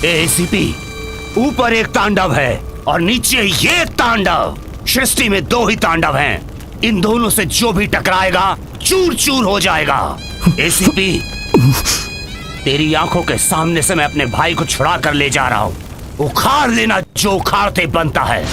ACP, ऊपर एक तांडव है और नीचे ये तांडव। सृष्टि में दो ही तांडव हैं। इन दोनों से जो भी टकराएगा चूर चूर हो जाएगा। एसीपी, तेरी आंखों के सामने से मैं अपने भाई को छुड़ा कर ले जा रहा हूँ। उखाड़ लेना जो उखाड़ते बनता है।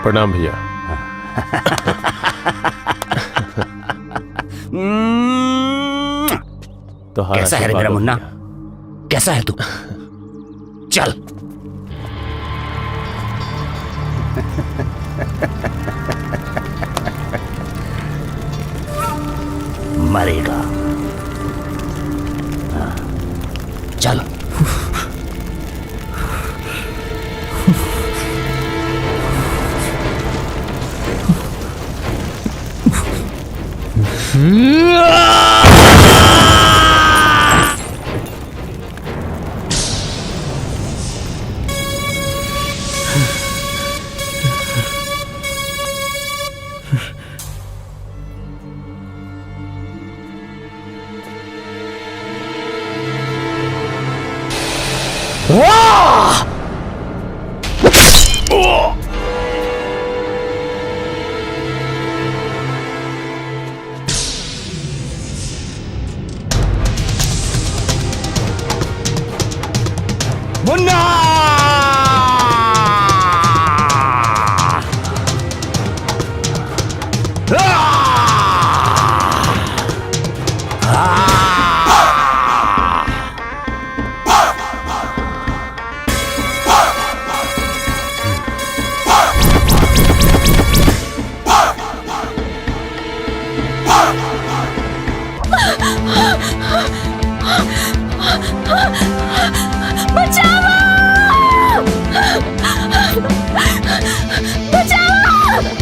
प्रणाम भैया। तो कैसा है रे मेरा मुन्ना? कैसा है तू? चल। मरेगा। चल। मुन्ना!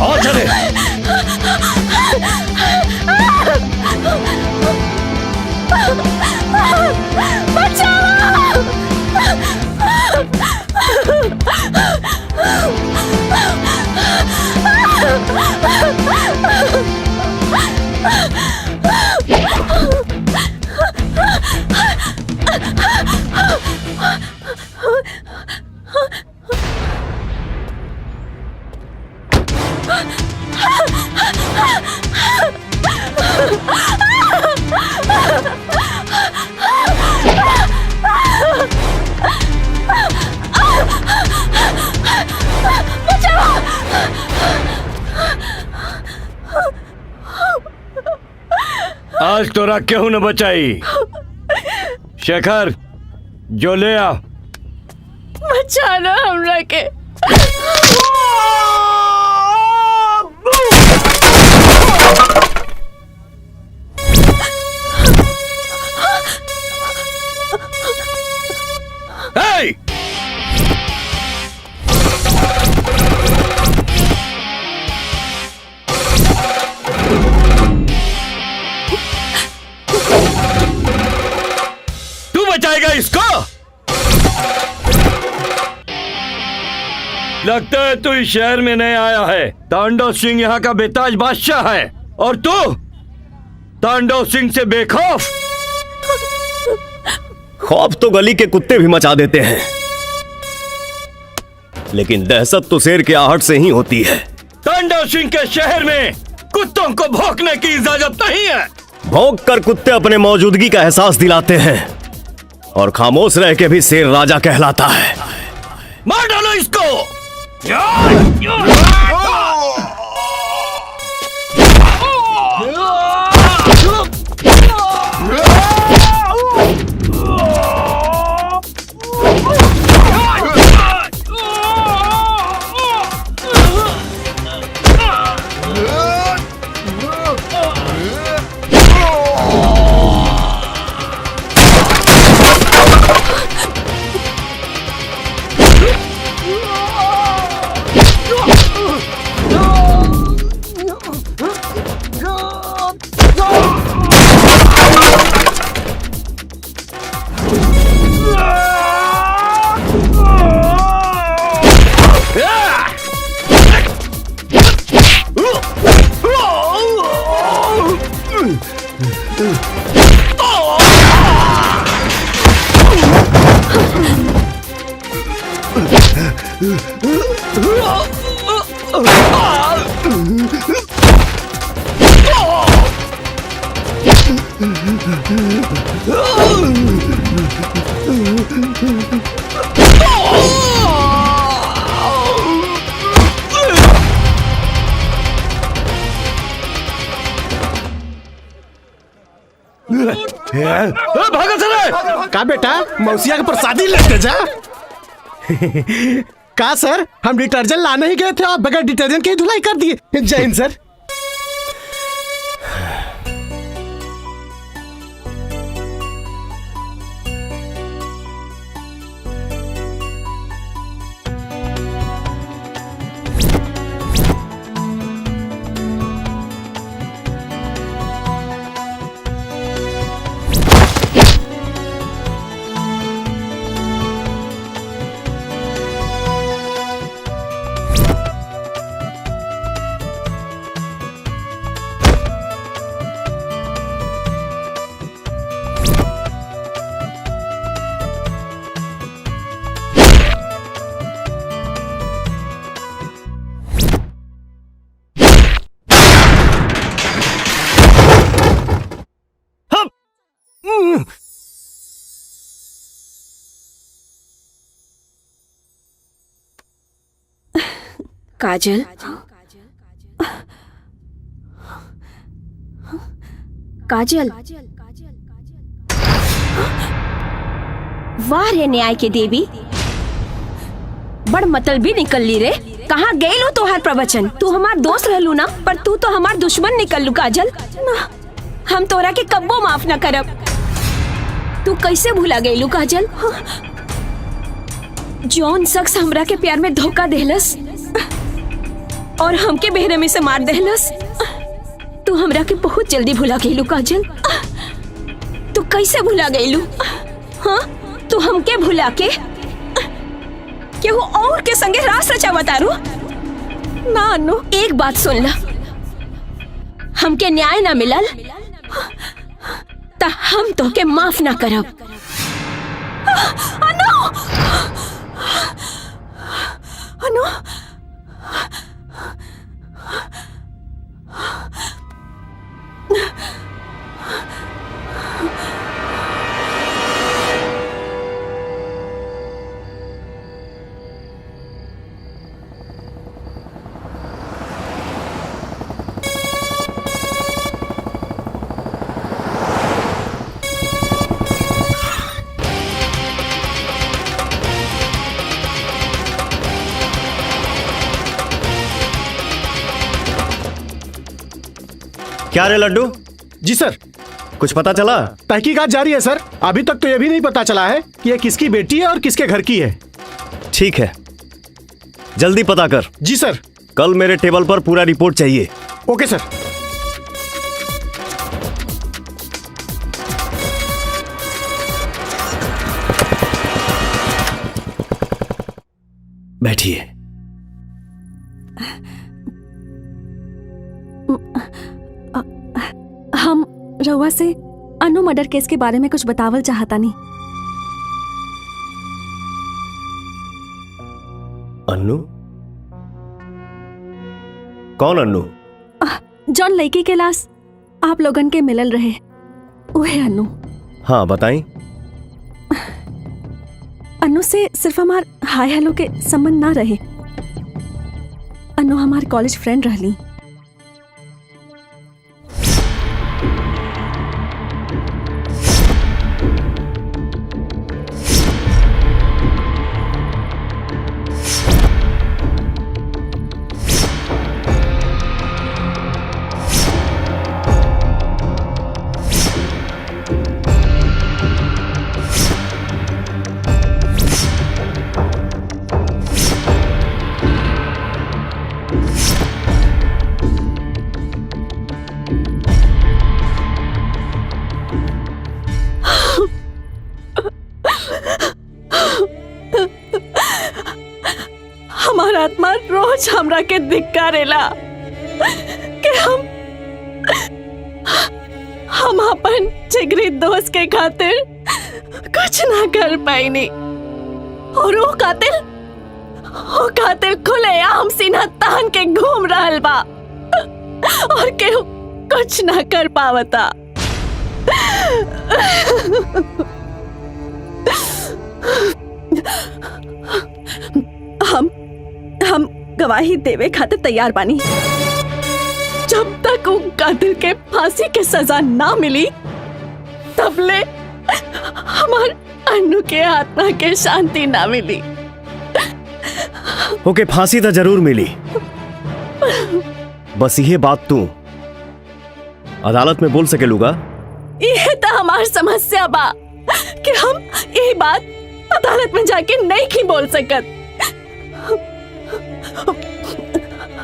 आओ चले। आज तोरा केहू न बचाई। शेखर, जो ले आ। बचाना हमरा के। Hey! तू बचाएगा इसको? लगता है तू इस शहर में नहीं आया है। तांडव सिंह यहाँ का बेताज बादशाह है और तू तांडव सिंह से बेखौफ? खौफ तो गली के कुत्ते भी मचा देते हैं, लेकिन दहशत तो शेर के आहट से ही होती है। तांडव सिंह के शहर में कुत्तों को भौंकने की इजाजत नहीं है। भौंक कर कुत्ते अपने मौजूदगी का एहसास दिलाते हैं, और खामोश रह के भी शेर राजा कहलाता है। मार डालो इसको। भागो चले। का बेटा मौसिया के प्रसादी लेते जा। का सर, हम डिटर्जेंट लाने ही गए थे, आप बगैर डिटर्जेंट की धुलाई कर दिए। जय हिंद सर। काजल, काजल, वाह रे न्याय के देवी, बड़ मतलबी निकल ली रे। कहाँ गए लो तोहार प्रवचन? तू हमार दोस्त रहलू ना, पर तू तो हमार दुश्मन निकल लू काजल। हम तोरा के कब्बो माफ न करब। तू कैसे भूला गईलू काजल? जौन शख्स हमरा के प्यार में धोखा देहलस और हमके बेरहमी से मार देहलस, तू हमरा के बहुत जल्दी भुला गईलू काजल। तू कैसे भुला गईलू? हाँ, तू हमके भुला के केहू और के संगे रास रचा बतारू? ना अनु, एक बात सुन ला, हमके न्याय ना मिलल ता हम तो के माफ ना करब। अनु, अनु, क्या रे लड्डू? जी सर। कुछ पता चला? तहकीकात जारी है सर। अभी तक तो ये भी नहीं पता चला है कि ये किसकी बेटी है और किसके घर की है। ठीक है, जल्दी पता कर। जी सर। कल मेरे टेबल पर पूरा रिपोर्ट चाहिए। Okay sir. बैठिए। रउआ से अनु मर्डर केस के बारे में कुछ बतावल चाहता नहीं। अन्नू? कौन अन्नू? जॉन लड़की के लाश आप लोगन के मिलल रहे, वह अन्नू। हाँ बताई। अन्नू से सिर्फ हमार हाय हेलो के संबंध ना रहे। अन्नू हमार कॉलेज फ्रेंड रहली। हमारा आत्मा रोज हमरा के धिक्कारेला कि हम अपन जिगरी दोस्त के खातिर कुछ ना कर पाईनी, और वो कातिल खुलेआम सीना तान के घूम रहल बा और केहू कुछ ना कर पावता। हम गवाही देवे खातिर तैयार बानी। जब तक वो कातिल के फांसी के सजा ना मिली तब ले हमार अन्नू के आत्मा के शांति ना मिली। ओके, फांसी तो जरूर मिली, बस ये बात तू अदालत में बोल सकेलूगा? ये तो हमार समस्या बा कि हम ये बात अदालत में जाके नहीं की बोल सकत।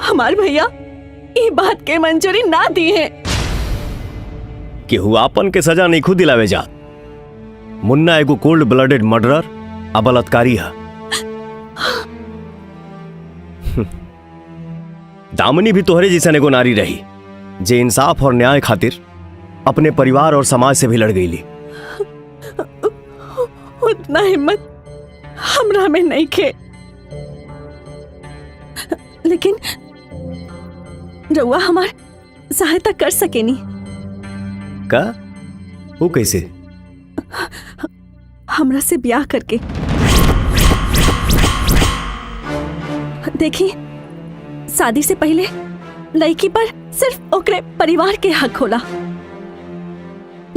हमार भैया ये बात के मंजूरी ना दी है कि हुआपन के सजा नहीं खुद दिलावे जा। मुन्ना एगो कोल्ड ब्लडेड मर्डरर आ बलात्कारी है। दामिनी भी तोहरे जैसन एगो नारी रही जे इंसाफ और न्याय खातिर अपने परिवार और समाज से भी लड़ गईली। उतना हिम्मत हमरा में नहीं खे, लेकिन रउआ हमार सहायता कर सकेनी। का? वो कैसे? हमरा से ब्याह करके। देखी, शादी से पहले लड़की पर सिर्फ ओकरे परिवार के हक होला,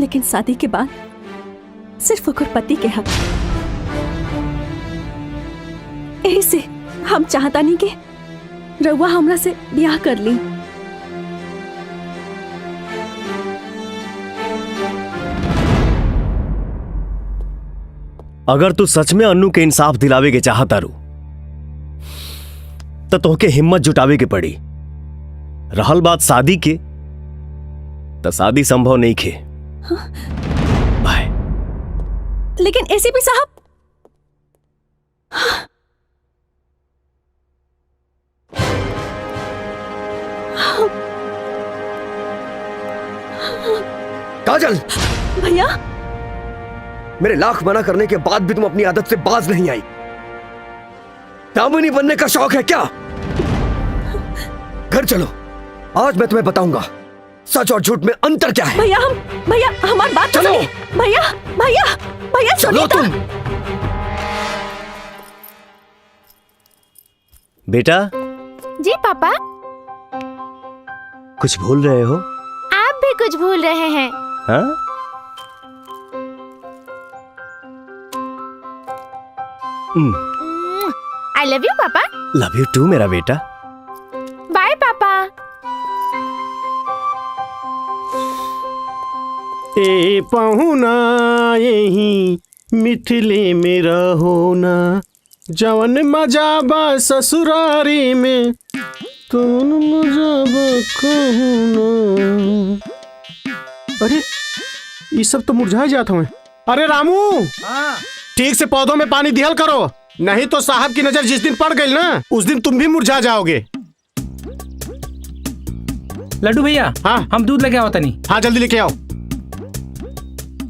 लेकिन शादी के बाद सिर्फ ओकर पति के हक। यही से हम चाहता नहीं कि रउआ हमरा से ब्याह कर ली। अगर तू सच में अन्नू के इंसाफ दिलावे के चाहता रू तो तोहके हिम्मत जुटावे के पड़ी। रहल बात शादी के, तो शादी संभव नहीं खे। बाय। लेकिन एसीपी साहब, काजल, भैया, मेरे लाख मना करने के बाद भी तुम अपनी आदत से बाज नहीं आई। दामिनी बनने का शौक है क्या? घर चलो, आज मैं तुम्हें बताऊंगा सच और झूठ में अंतर क्या है। भैया हमारी बात चलो। भैया चलो तुम। बेटा, जी पापा। कुछ भूल रहे हो? आप भी कुछ भूल रहे हैं। हाँ? आई लव यू पापा। लव यू टू मेरा बेटा। बाय पापा। ए पहुना यही मिथिले में रहो ना, जवन मजा बा ससुरारी में तुम मजा बा कहूं ना। अरे ये सब तो मुरझा जाता हूँ। अरे रामू, ठीक से पौधों में पानी दिहल करो, नहीं तो साहब की नजर जिस दिन पड़ गई ना उस दिन तुम भी मुरझा जाओगे। लड्डू भैया, हाँ हम दूध लेके आओ तनी। हाँ जल्दी लेके आओ।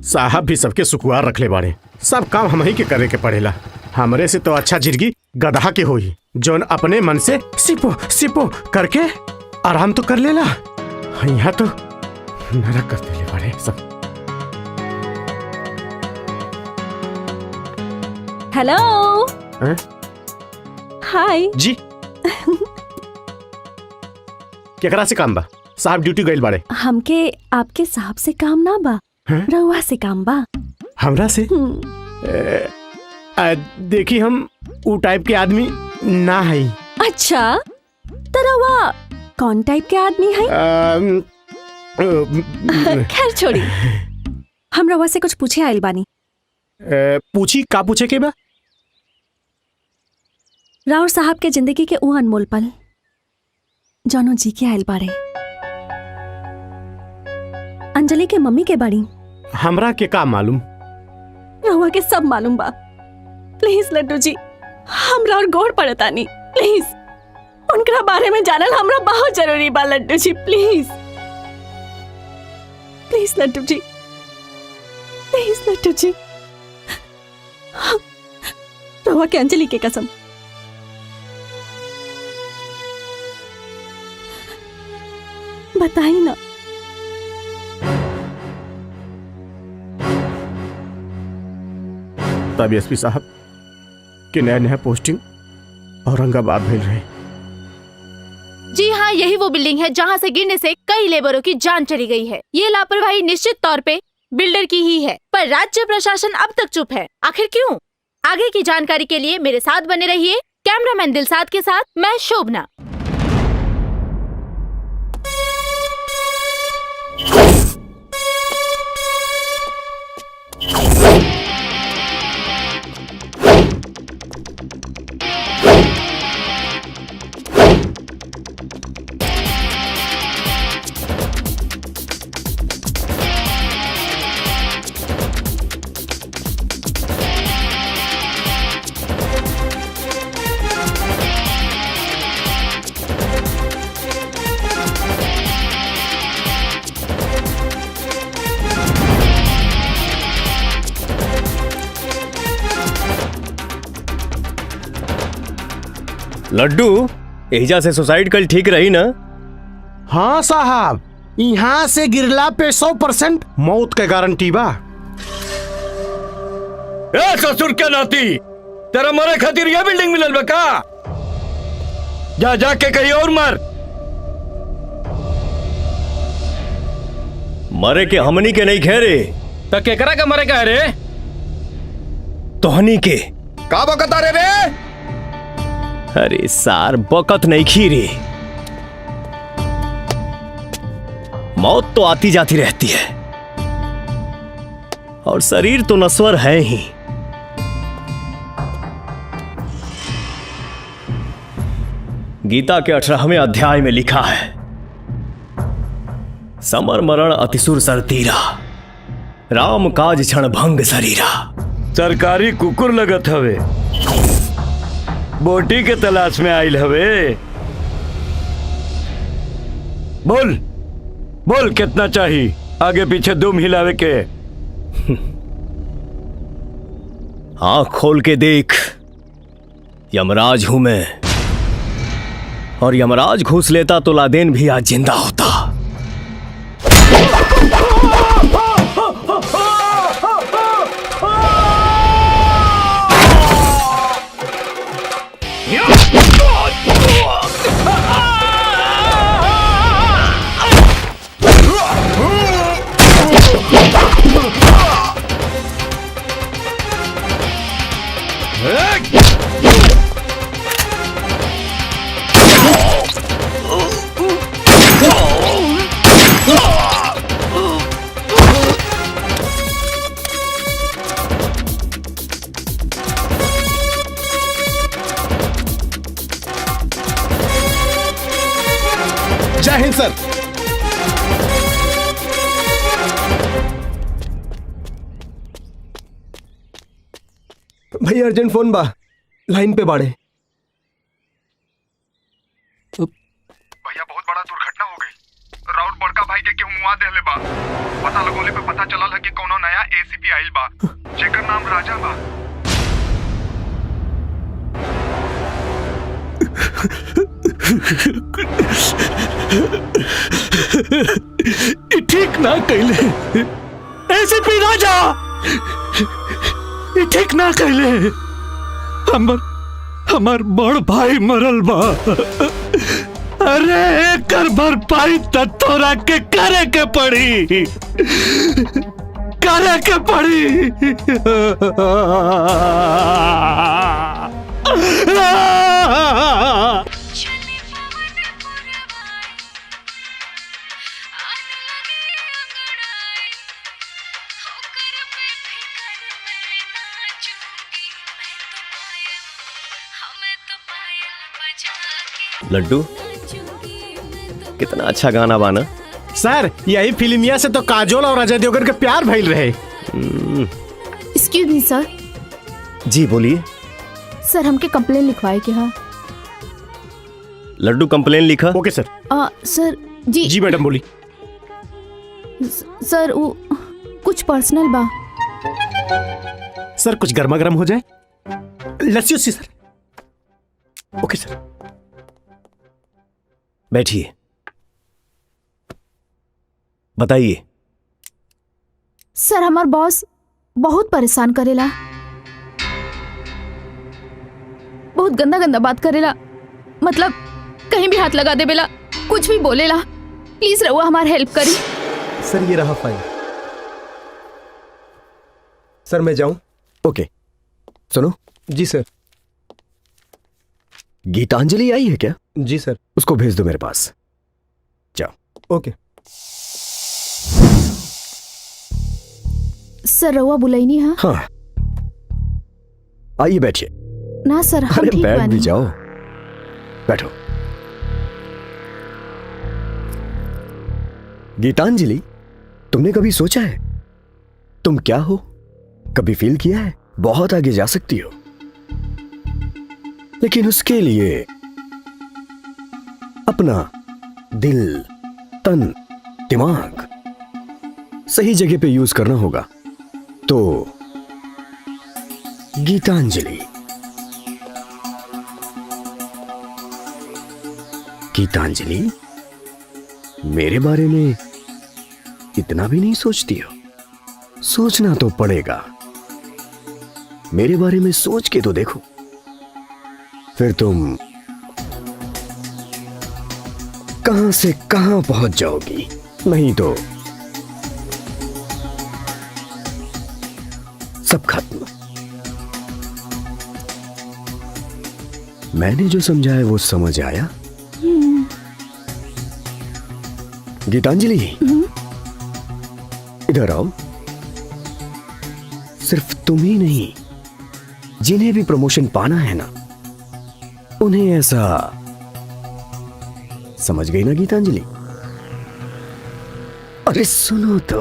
साहब भी सबके सुकुआर रख ले बाड़े। सब काम हम ही के करे के पड़ेला। हमरे से तो अच्छा जिंदगी गधा के होई जोन अपने मन से सिपो सिपो करके आराम तो कर लेला। यहाँ तो नरक कर देले बाड़े सब। हेलो हैं? हाय जी केकरा से काम बा? साहब ड्यूटी गइल बाड़े। हमके आपके साहब से काम ना बा, हैं? रउआ से काम बा। हमरा से देखी हम ऊ टाइप के आदमी ना है। अच्छा तो रउआ कौन टाइप के आदमी है? खैर छोड़ी, हम रउआ से कुछ पूछे आइल बानी। पूछी का पूछे के बा? राउर साहब के जिंदगी के ऊ अनमोल पल जौनो जी के आइल बाड़े। अंजलि के मम्मी के बाड़ी। हमरा के का मालूम? रहुआ के सब मालूम बा। प्लीज लड्डू जी, हमरा और गौर पड़तानी, प्लीज उनका बारे में जानल हमरा बहुत जरूरी बा Laddu ji. Please please Laddu ji, please Laddu ji. रहुआ के अंजलि के कसम, बताई ना। तब एसपी साहब के नया नया पोस्टिंग औरंगाबाद भेज रहे। जी हाँ, यही वो बिल्डिंग है जहाँ से गिरने से कई लेबरों की जान चली गई है। ये लापरवाही निश्चित तौर पे बिल्डर की ही है, पर राज्य प्रशासन अब तक चुप है। आखिर क्यों? आगे की जानकारी के लिए मेरे साथ बने रहिए। कैमरामैन दिलसाद के साथ मैं शोभना। लड्डू, एहिजा से सुसाइड कल ठीक रही ना? हाँ साहब, यहाँ से गिरला पे 100% मौत के गारंटी बा। ए ससुर के नाती, तेरा मरे खातिर यह बिल्डिंग मिलल बा का? जा जाके कहीं और मर। मरे के हमनी के नहीं खेरे, तो केकरा का मरे का रे? तोहनी के। का बकता रे? अरे सार बकत नहीं खीरे। मौत तो आती जाती रहती है और शरीर तो नश्वर है ही। गीता के 18वें अध्याय में लिखा है, समर मरण अतिसुर सर तीरा, राम काज क्षण भंग शरीरा। सरकारी कुकुर लगत हवे, बोटी के तलाश में आइल हवे। बोल बोल कितना चाहिए? आगे पीछे दुम हिलावे के। आंख खोल के देख, यमराज हूं मैं, और यमराज घूस लेता तो लादेन भी आज जिंदा होता। जय हिंद सर। भैया अर्जेंट फोन बा, लाइन पे बाड़े। भैया बहुत बड़ा दुर्घटना हो गई। राउत बड़का भाई के केहू मुआ देले बा। पता लगोले पे पता चलल है कि कोनो नया नया एसीपी आइल बा जेकर नाम राजा बा। ठीक ना कैले एसीपी राजा, ठीक ना कैले। हमार बड़ भाई मरल बा। अरे एकर भरपाई त तोरा के करे के पड़ी, करे के पड़ी। लड्डू, कितना अच्छा गाना बाना। सर यही फिल्मिया से तो काजोल और अजय देवगन के प्यार भइल रहे। Excuse me sir. जी बोलिए। सर हमके कंप्लेन लिखवाए के हाँ। लड्डू कंप्लेन लिखा। Okay sir. सर जी। जी मैडम बोली। सर वो कुछ पर्सनल बा। सर कुछ गर्मा गर्म हो जाए, लस्सी उस्सी सर। Okay sir. बैठिए, बताइए। सर हमार बॉस बहुत परेशान करेला, बहुत गंदा गंदा बात करेला, मतलब कहीं भी हाथ लगा दे बेला, कुछ भी बोलेला। प्लीज रहुआ हमार हेल्प करी। सर ये रहा फाइल। सर मैं जाऊं? ओके सुनो। जी सर। गीतांजलि आई है क्या? जी सर। उसको भेज दो मेरे पास। जाओ। ओके। सर रहुआ बुलाईनी हाँ? हाँ आइए बैठिए। ना सर हम अरे ठीक बैठ बानी। भी जाओ, बैठो। गीतांजलि, तुमने कभी सोचा है तुम क्या हो? कभी फील किया है बहुत आगे जा सकती हो, लेकिन उसके लिए अपना दिल, तन, दिमाग सही जगह पे यूज करना होगा। तो गीतांजलि, गीतांजलि मेरे बारे में इतना भी नहीं सोचती हो? सोचना तो पड़ेगा। मेरे बारे में सोच के तो देखो, फिर तुम कहां से कहां पहुंच जाओगी। नहीं तो सब खत्म। मैंने जो समझाया वो समझ आया? गीतांजलि इधर आओ। सिर्फ तुम ही नहीं, जिन्हें भी प्रमोशन पाना है ना, उन्हें ऐसा समझ गई ना गीतांजलि? अरे सुनो तो।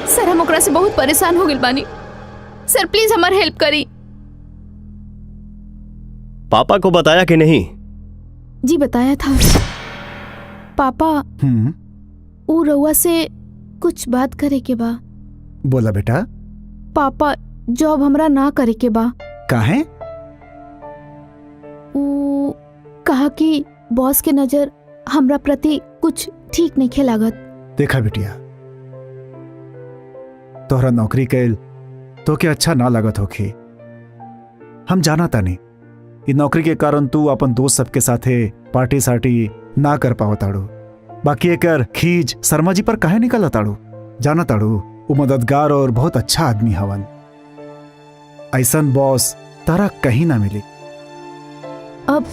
सर हम ओकरा से बहुत परेशान हो गइल बानी। सर प्लीज हमार हेल्प करी। पापा को बताया कि नहीं? जी बताया था। पापा वो रउआ से कुछ बात करे के बा। बोला बेटा। पापा जॉब हमरा ना करे के बा। काहे? वो कहा कि बॉस के नजर हमरा प्रति कुछ ठीक नहीं खे लागत। देखा बिटिया, तोहरा नौकरी कैल तो के अच्छा ना लागत होखी। हम जाना तानी इ नौकरी के कारण तू अपन दोस्त सबके साथे पार्टी सार्टी ना कर पाओ ताड़ू। बाकी एकर खीज शर्मा जी पर काहे निकल ताड़ू? जाना ताड़ू वो मददगार और बहुत अच्छा आदमी हवन। ऐसन बॉस तारा कहीं ना मिली। अब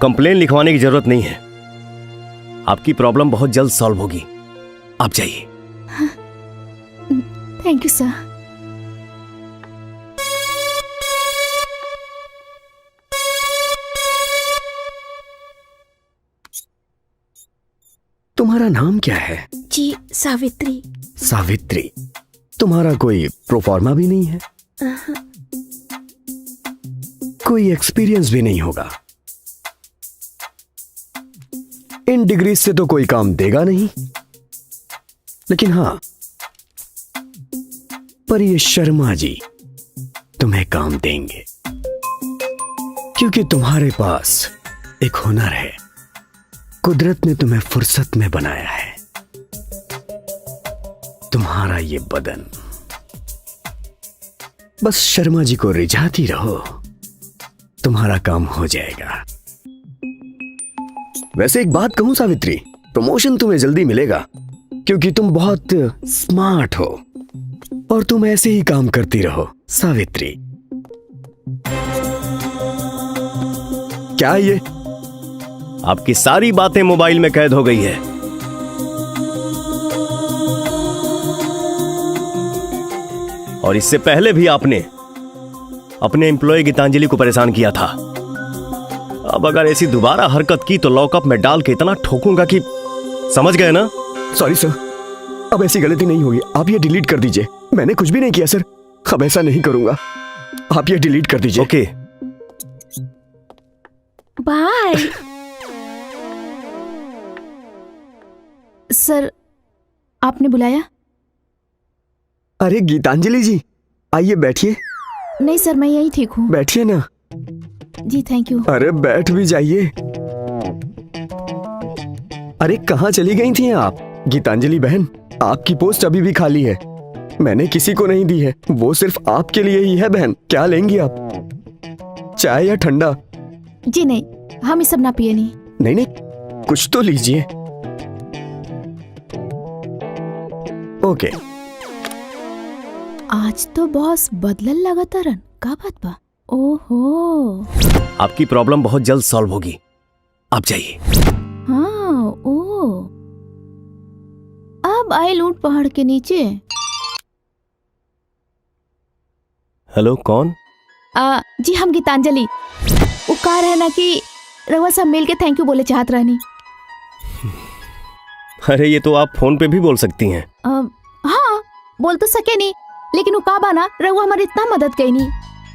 कंप्लेन लिखवाने की जरूरत नहीं है। आपकी प्रॉब्लम बहुत जल्द सॉल्व होगी। आप जाइए। Thank you sir. तुम्हारा नाम क्या है? जी सावित्री। सावित्री। तुम्हारा कोई प्रोफार्मा भी नहीं है? कोई एक्सपीरियंस भी नहीं होगा? डिग्री से तो कोई काम देगा नहीं, लेकिन हां, पर ये शर्मा जी तुम्हें काम देंगे, क्योंकि तुम्हारे पास एक हुनर है। कुदरत ने तुम्हें फुर्सत में बनाया है। तुम्हारा ये बदन, बस शर्मा जी को रिझाती रहो, तुम्हारा काम हो जाएगा। वैसे एक बात कहूं सावित्री, प्रमोशन तुम्हें जल्दी मिलेगा, क्योंकि तुम बहुत स्मार्ट हो और तुम ऐसे ही काम करती रहो सावित्री। क्या है ये? आपकी सारी बातें मोबाइल में कैद हो गई है। और इससे पहले भी आपने अपने एम्प्लॉय गीतांजलि को परेशान किया था। अब अगर ऐसी दोबारा हरकत की तो लॉकअप में डाल के इतना ठोकूंगा कि, समझ गए ना? सॉरी सर, अब ऐसी गलती नहीं होगी। आप ये डिलीट कर दीजिए। मैंने कुछ भी नहीं किया सर, अब ऐसा नहीं करूंगा। आप ये डिलीट कर दीजिए। Okay, bye. सर, आपने बुलाया? अरे गीतांजलि जी, आइए बैठिए। नहीं सर, मैं यही ठीक हूँ। बैठिए ना। जी थैंक यू। अरे बैठ भी जाइए। अरे कहाँ चली गई थी आप गीतांजलि बहन? आपकी पोस्ट अभी भी खाली है। मैंने किसी को नहीं दी है, वो सिर्फ आपके लिए ही है बहन। क्या लेंगी आप, चाय या ठंडा? जी नहीं, हम ये सब ना पिए नहीं। नहीं नहीं, कुछ तो लीजिए। ओके। आज तो बॉस बदलल लगातारन, का बात बा? ओहो, आपकी प्रॉब्लम बहुत जल्द सॉल्व होगी, आप जाइए। हाँ, ओ, अब आए लूट पहाड़ के नीचे। हेलो, कौन? जी हम गीतांजलि। वो कह रहे ना कि रवा सब मिल के थैंक यू बोले चाहत रहनी। अरे ये तो आप फोन पे भी बोल सकती हैं। हाँ, बोल तो सके नहीं, लेकिन वो का बाना रवा हमारी इतना मदद कई नहीं,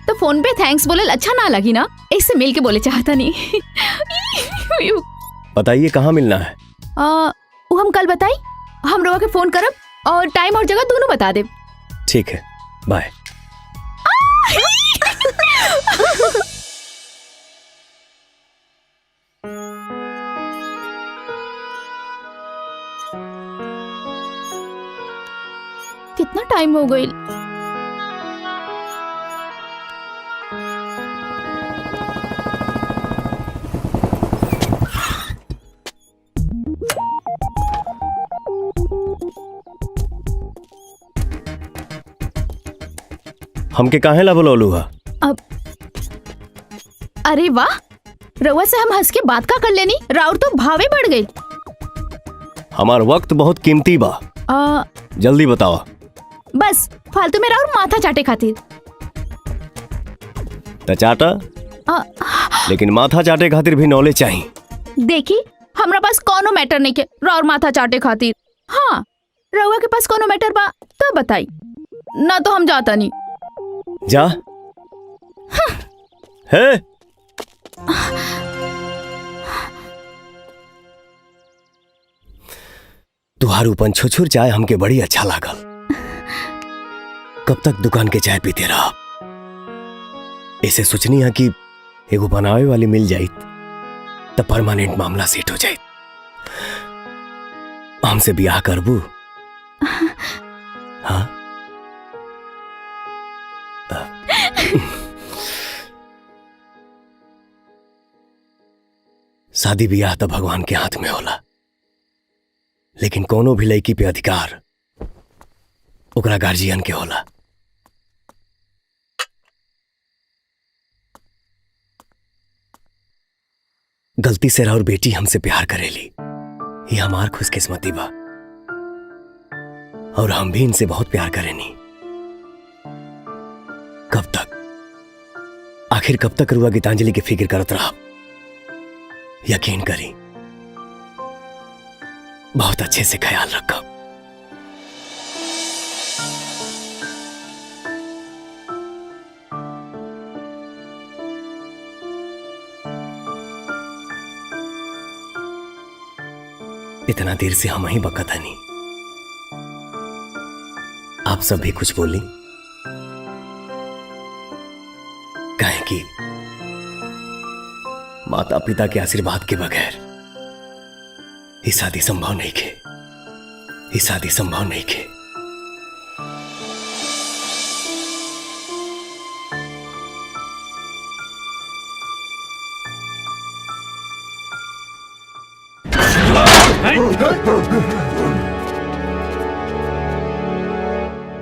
तो फोन पे थैंक्स बोले अच्छा ना लगी ना, इससे मिल के बोले चाहता नहीं। बताइए कहाँ मिलना है? वो हम कल बताई, हम रवा के फोन करब और टाइम और जगह दोनों बता दे। ठीक है, बाय। कितना टाइम हो गई? हमके काहे ला बोलौलू हा? अब अरे वाह, रवा से हम हंस के बात का कर लेनी, राउर तो भावे बढ़ गई। हमार वक्त बहुत कीमती बा, जल्दी बताओ। बस फालतू में राउर माथा चाटे खातिर। त चाटा, लेकिन माथा चाटे खातिर भी नॉलेज चाहिए। देखी, हमरा पास कोनो मैटर नहीं के राउर माथा चाटे खातिर। हाँ, रवा के पास कोनो मैटर बा तो बताई, ना तो हम जाता नहीं। जा। है तुहारू पंछोछुर चाय हमके बड़ी अच्छा लागल। कब तक दुकान के चाय पीते रहा? ऐसे सोचनी है कि एगो बनावे वाली मिल जाई तो परमानेंट मामला सेट हो जाए। हमसे ब्याह करबू? हाँ, शादी ब्याह तो भगवान के हाथ में होला, लेकिन कोनो भी लड़की पे अधिकार ओकरा गार्जियन के होला। गलती से राउर बेटी हमसे प्यार करेली, ये हमार खुशकिस्मती बा, और हम भी इनसे बहुत प्यार करेनी। कब तक, आखिर कब तक रुआ गीतांजलि की फिक्र करत रहा? यकीन करी, बहुत अच्छे से ख्याल रखा। इतना देर से हम ही बकता नहीं। आप सब भी कुछ बोली कहें कि माता पिता के आशीर्वाद के बगैर ये शादी संभव नहीं के, ये शादी संभव नहीं के।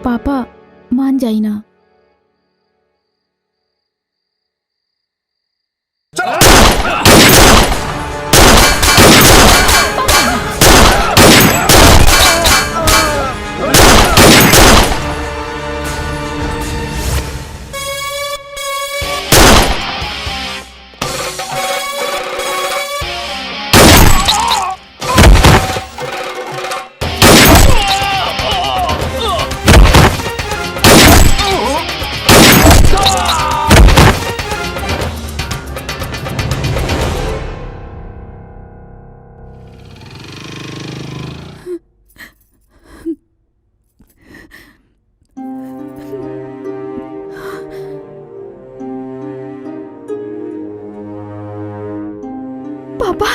पापा मान जाई ना। पापा।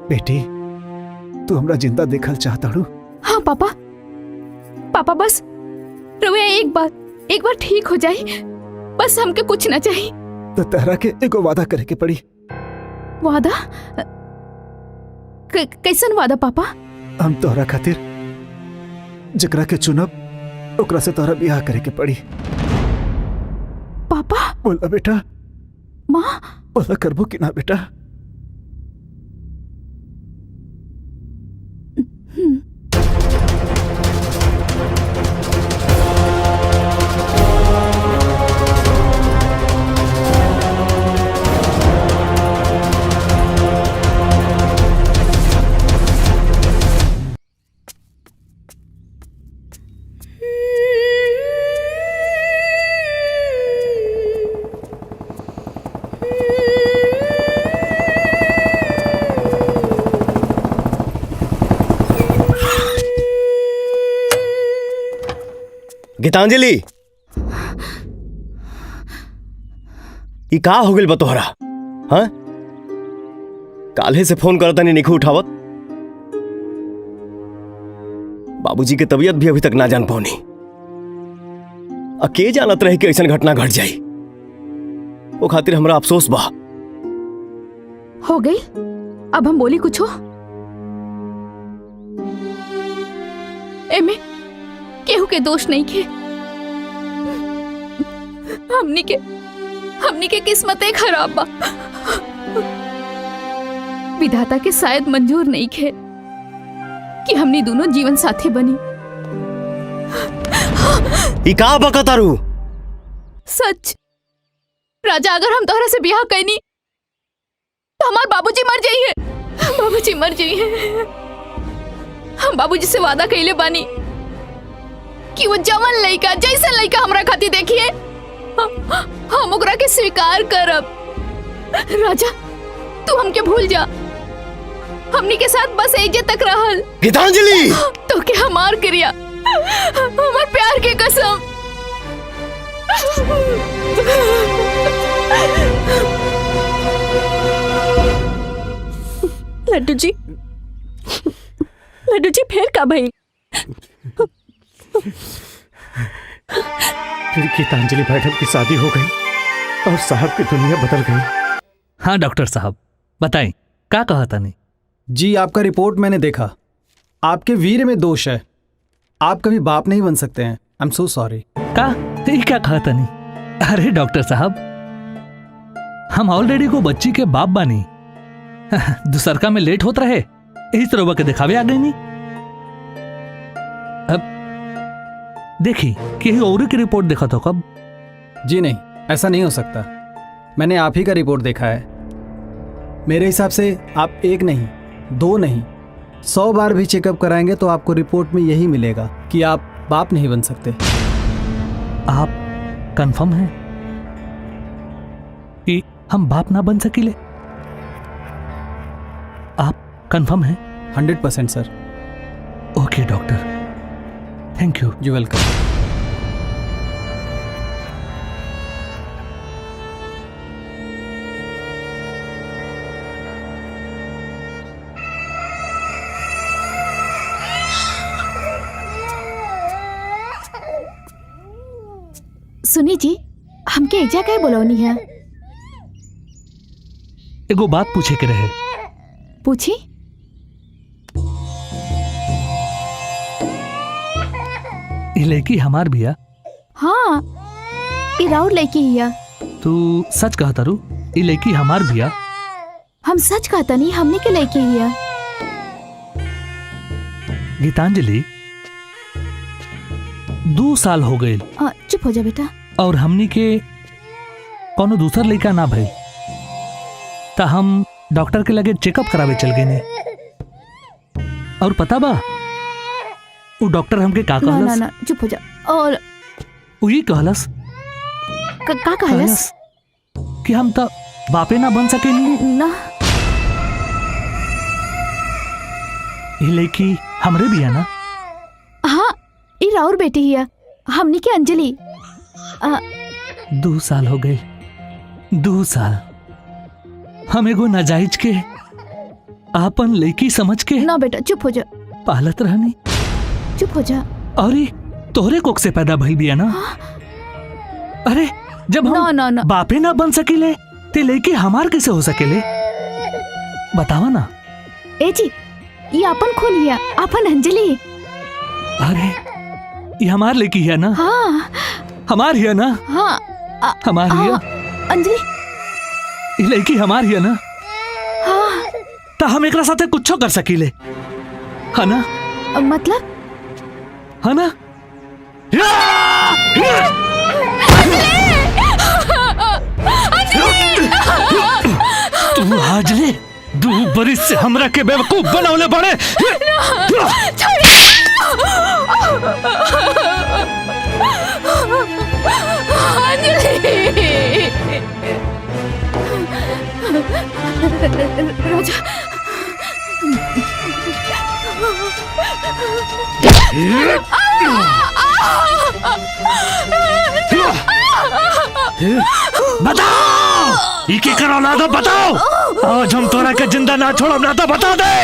बेटी, तू हमरा जिंदा देखल चाहता हूँ? हाँ पापा, पापा बस रउआ एक बार ठीक हो जाए, बस हमके कुछ ना चाहिए। तो तेरा के एगो वादा करे के पड़ी। वादा? कैसन वादा पापा? हम तोहरा खातिर जकरा के चुनब ओकरा से तोहरा ब्याह करे के पड़ी। पापा। बोला बेटा। माँ। बोला करबो कि ना बेटा? गीतांजलि, ई का हो गइल बा तोहरा? हाँ, काल्हे से फोन करता नहीं निखू उठावत। बाबूजी के तबीयत भी अभी तक ना जान पौनी। के जानत रहे कि ऐसा घटना घट जाई। वो खातिर हमरा अफसोस बा। हो गई, अब हम बोली कुछ हो? एमे केहू के दोष नहीं के। हमनी के किस्मतें खराब बा। विधाता के शायद मंजूर नहीं खे कि हमनी दोनों जीवन साथी बनी। ई का बकतारू? सच राजा, अगर हम तोहरा से ब्याह कैनी तो हमार बाबूजी मर जाइए। बाबूजी मर जाइए। हम बाबूजी से वादा कैले बानी कि वो जवन लड़का जैसे लड़का हमरा खातिर देखिए हम ओकरा के स्वीकार करब। राजा, तू हमके भूल जा। हमनी के साथ बस एजे तक रहल। गीतांजलि, तो के हमार क्रिया, हमार प्यार के कसम। लड्डू जी, लड्डू जी फिर का भाई? फिर गीतांजलि मैडम की शादी हो गई और साहब की दुनिया बदल गई। हाँ डॉक्टर साहब, बताएं क्या कहा था? नहीं जी, आपका रिपोर्ट मैंने देखा। आपके वीर में दोष है। आप कभी बाप नहीं बन सकते हैं। I am so sorry. क्या कहा था? नहीं, अरे डॉक्टर साहब, हम ऑलरेडी को बच्ची के बाप बानी। दूसरका में लेट होता रहे, यही तरह के दिखावे आ गई नहीं। अब देखी कि और की रिपोर्ट देखा तो कब? जी नहीं, ऐसा नहीं हो सकता। मैंने आप ही का रिपोर्ट देखा है। मेरे हिसाब से आप एक नहीं, दो नहीं, 100 बार भी चेकअप कराएंगे तो आपको रिपोर्ट में यही मिलेगा कि आप बाप नहीं बन सकते। आप कंफर्म हैं कि हम बाप ना बन सकीले? आप कंफर्म हैं? 100% sir. Okay doctor, thank you. You welcome. सुनी जी, हमके एजा क्या बोलौनी है? एगो बात पूछे के रहे। पूछी। ये लड़की हमार बिया? हाँ, ई राउर लड़की हिया। तू सच कहता रू? ये लड़की हमार बिया? हम सच कहता नहीं, हमने के लड़की हिया। गीतांजलि, 2 साल हो गए चुप हो जा बेटा। और हमनी के कोनो दूसर लड़का ना भई, ता हम डॉक्टर के लगे चेकअप करावे चल गए ने। और पता बा वो डॉक्टर हमके का ना कहलस? ना चुप हो जा। और वही कहलस का कहलस? कि हम तो बापे ना बन सके ना। ये लड़की हमरे भी है ना? हाँ, ई राउर बेटी हिया, हमनी के अंजलि। 2 साल हो गए, 2 साल हम एगो नाजायज के आपन लड़की समझ के ना बेटा चुप हो जा। पालत रहनी। चुप हो जा। और तोहरे कोख से पैदा भइल बिया ना? अरे जब हम ना। बापे ना बन सकेले ते लड़की हमार कैसे हो सकेले? बतावा ना। ए जी, ये अपन खून हिया, अपन अंजलि। अरे ये हमार लड़की है ना? हाँ हमार हिया ना? हाँ हमार हिया। अंजलि, ये लड़की हमार हिया ना? हाँ। ता हम एकरा साथे कुछो कर सकीले, है ना? मतलब? है ना? तू आज ले 2 बरिस से हमरा के बेवकूफ बनावले बड़े। राजा, बताओ ये क्या करो ना, तो बताओ। आज हम तोरा के जिंदा ना छोड़ब ना, तो बता दे।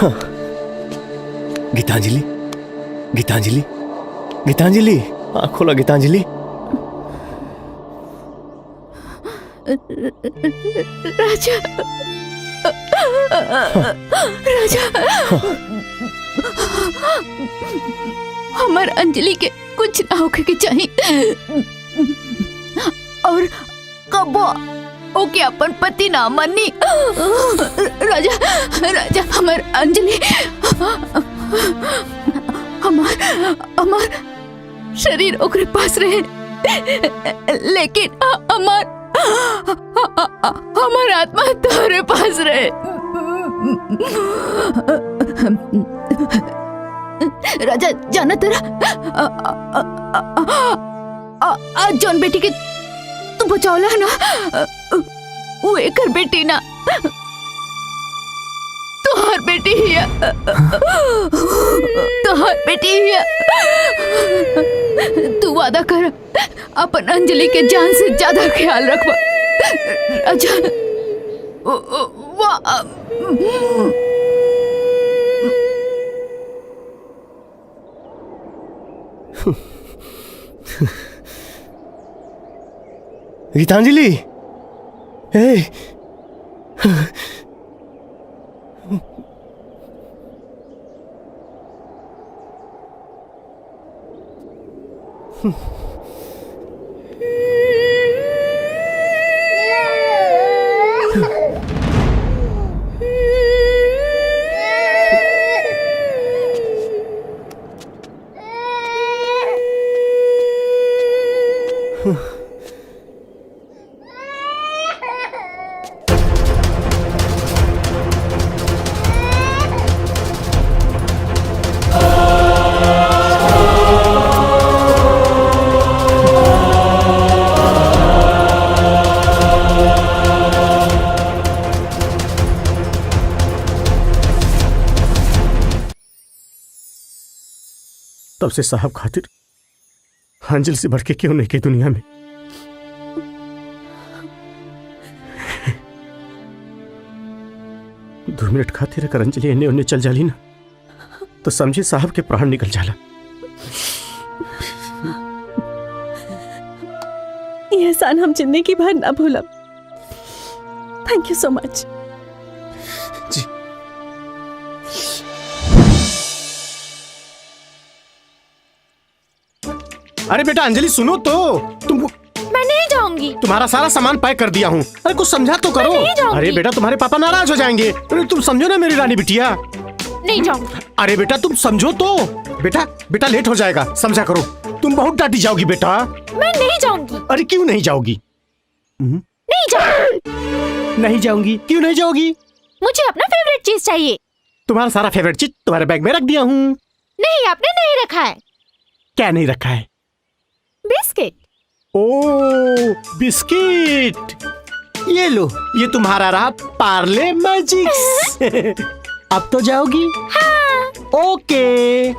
हाँ। गीतांजलि, गीतांजलि, गीतांजलि, आँख खोला गीतांजलि। राजा, राजा, हमार अंजलि के कुछ ना होके के चाहिए और कबो ओके अपन पति ना मनी। राजा, राजा, हमार अंजलि, हमार शरीर ओकरे पास रहे, लेकिन हमार आत्मा तुम्हारे पास रहे। राजा, जाना तेरा आज जौन बेटी के तू बचावला ना, वो एकर बेटी ना, तोहार बेटी हिया, तोहार बेटी हिया। तू वादा कर अपन अंजलि के जान से ज्यादा ख्याल रखवा। राजा, गीतांजलि, ए, तब से साहब खातिर अंजलि से बढ़ के क्यों नहीं की दुनिया में। दो मिनट खातिर अगर अंजलि इन्हें उन्हें चल जाली ना, तो समझे साहब के प्राण निकल जाला। ये एहसान हम जिंदगी भर ना भूलब। Thank you so much. जी। अरे बेटा अंजलि सुनो तो, तुम मैं नहीं जाऊंगी। तुम्हारा सारा सामान पैक कर दिया हूँ। अरे कुछ समझा तो करो। अरे बेटा तुम्हारे पापा नाराज हो जाएंगे। अरे तुम समझो ना मेरी रानी बिटिया। नहीं जाऊंगी। अरे बेटा तुम समझो तो। बेटा बेटा लेट हो जाएगा, समझा करो। तुम बहुत डांटी जाओगी बेटा। मैं नहीं जाऊंगी। अरे क्यों नहीं जाओगी? नहीं जाऊंगी। नहीं जाऊंगी? क्यों नहीं जाओगी? मुझे अपना फेवरेट चीज चाहिए। तुम्हारा सारा फेवरेट चीज तुम्हारे बैग में रख दिया हूँ। नहीं, आपने नहीं रखा है। क्या नहीं रखा है? बिस्किट। ओ बिस्किट, ये लो, ये तुम्हारा रहा पार्ले मैजिक्स। अब तो जाओगी? हाँ। ओके।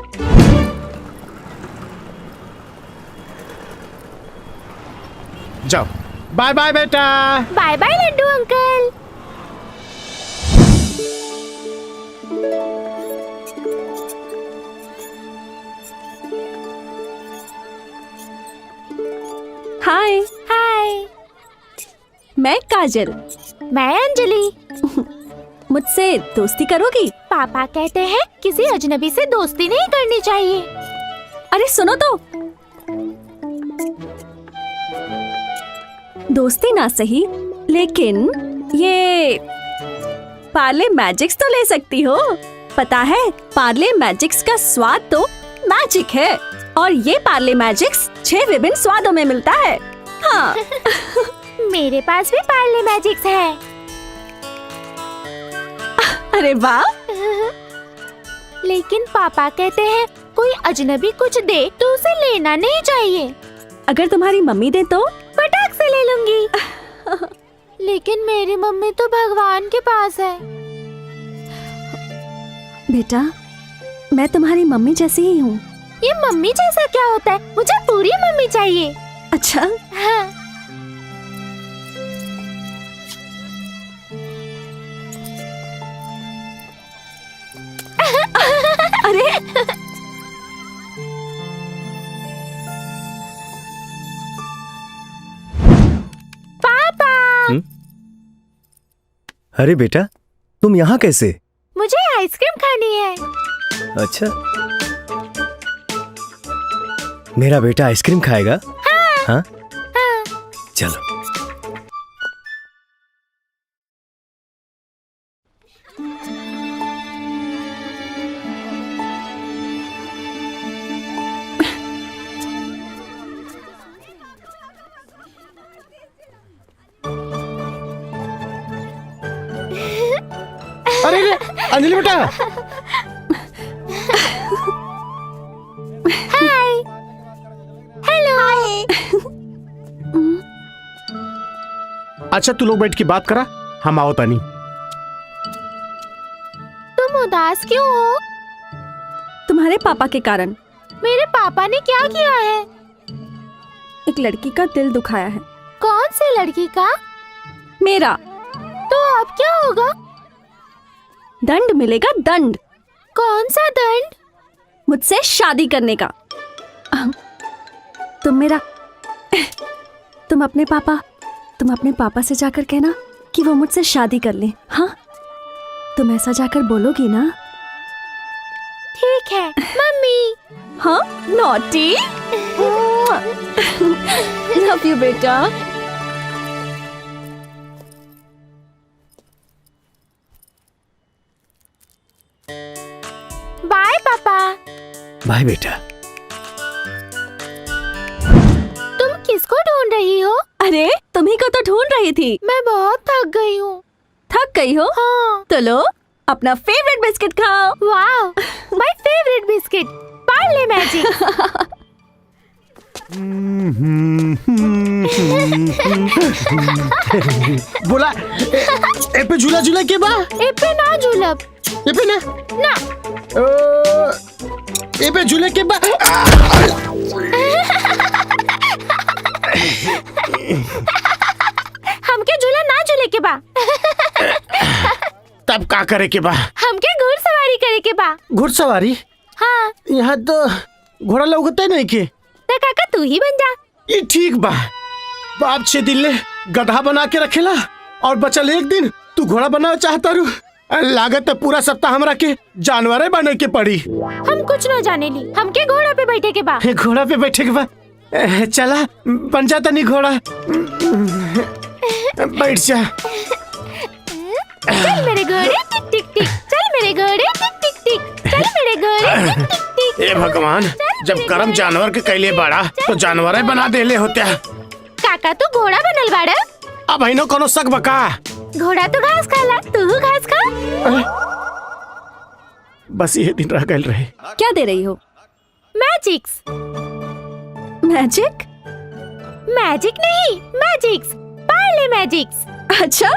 जाओ। बाय बाय बेटा। Bye bye Laddu uncle. Hi. Hi. मैं काजल। मैं अंजलि। मुझसे दोस्ती करोगी? पापा कहते हैं किसी अजनबी से दोस्ती नहीं करनी चाहिए। अरे सुनो तो, दोस्ती ना सही, लेकिन ये पार्ले मैजिक्स तो ले सकती हो। पता है, पार्ले मैजिक्स का स्वाद तो मैजिक है, और ये पार्ले मैजिक्स 6 विभिन्न स्वादों में मिलता है। हाँ। मेरे पास भी पार्ले मैजिक्स है। अरे वाह। लेकिन पापा कहते हैं कोई अजनबी कुछ दे तो उसे लेना नहीं चाहिए। अगर तुम्हारी मम्मी दे तो? फटाक से ले लूंगी। लेकिन मेरी मम्मी तो भगवान के पास है। बेटा, मैं तुम्हारी मम्मी जैसी ही हूँ। ये मम्मी जैसा क्या होता है? मुझे पूरी मम्मी चाहिए। अच्छा। हाँ। अरे बेटा, तुम यहाँ कैसे? मुझे आइसक्रीम खानी है। अच्छा, मेरा बेटा आइसक्रीम खाएगा? हाँ? चलो। अरे अंजलि बेटा, हाय। हेलो। अच्छा तू लोग बैठ के बात करा, हम आओ तानी। तुम उदास क्यों हो? तुम्हारे पापा के कारण। मेरे पापा ने क्या किया है? एक लड़की का दिल दुखाया है। कौन सी लड़की का? मेरा। तो अब क्या होगा? दंड मिलेगा, दंड। कौन सा दंड? मुझसे शादी करने का। तुम अपने पापा से जाकर कहना कि वो मुझसे शादी कर ले। हाँ, तुम ऐसा जाकर बोलोगी ना? ठीक है मम्मी। हाँ, नॉटी। लव यू बेटा। बाय पापा। बाय बेटा। तुम किसको ढूंढ रही हो? अरे तुम्ही को तो ढूंढ रही थी। मैं बहुत थक गई हूँ। थक गई हो? हाँ। तो लो अपना फेवरेट बिस्किट खाओ। वाह, my favourite biscuit, Parle magic. बोला ए पे झूला झूला के बा? ए पे ना झूलब। ए पे ना? ना। ए पे झूले के बा? हमके झूला ना झूले के बा। तब का करे के बा? हमके घुड़सवारी करे के बा। घुड़सवारी? हाँ। यहाँ तो घोड़ा लौकता नहीं के। तो काका तू ही बन जा। ये ठीक बा। बाप 6 दिन ले गधा बना के रखेला और बचल एक दिन तू घोड़ा बनाना चाहता रू। लागत है पूरा सप्ताह हमरा के जानवरे बने के पड़ी। हम कुछ न जाने ली, हमके घोड़ा पे बैठे के बा। घोड़ा पे बैठे के बा? चला बन जाता नहीं घोड़ा। बैठ जा। चल मेरे घोड़े टिक टिक टिक, चल मेरे घोड़े टिक टिक टिक, चल मेरे घोड़े टिक टिक टिक। ए भगवान, जब कर्म जानवर के कैले बाड़ा तो जानवर बना देले होते। काका तू घोड़ा बनल बाड़ा? अब इनो कोनो शक बका? घोड़ा तो घास खाला, तू घास खा। बस ये दिन रह गए रहे। क्या दे रही हो? मैजिक्स। मैजिक? मैजिक नहीं, मैजिक्स, पार्ले मैजिक्स। अच्छा,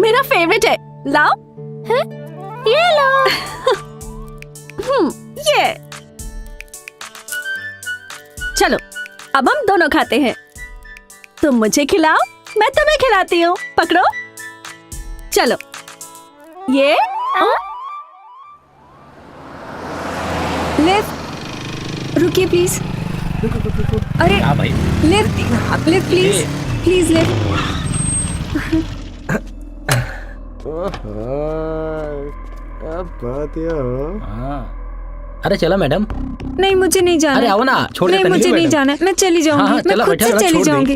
मेरा फेवरेट है। लाओ। है? ये लो। ये। चलो अब हम दोनों खाते हैं। तुम मुझे खिलाओ, मैं तुम्हें खिलाती हूँ। पकड़ो। चलो। ये लिफ्ट। रुकिए प्लीज। अरे lift, lift please, please lift. अरे चला मैडम। नहीं मुझे नहीं जाना। अरे आओ ना, छोड़ नहीं देते मुझे नहीं जाना, मैं चली जाऊंगी। मैं खुद से चली जाऊंगी।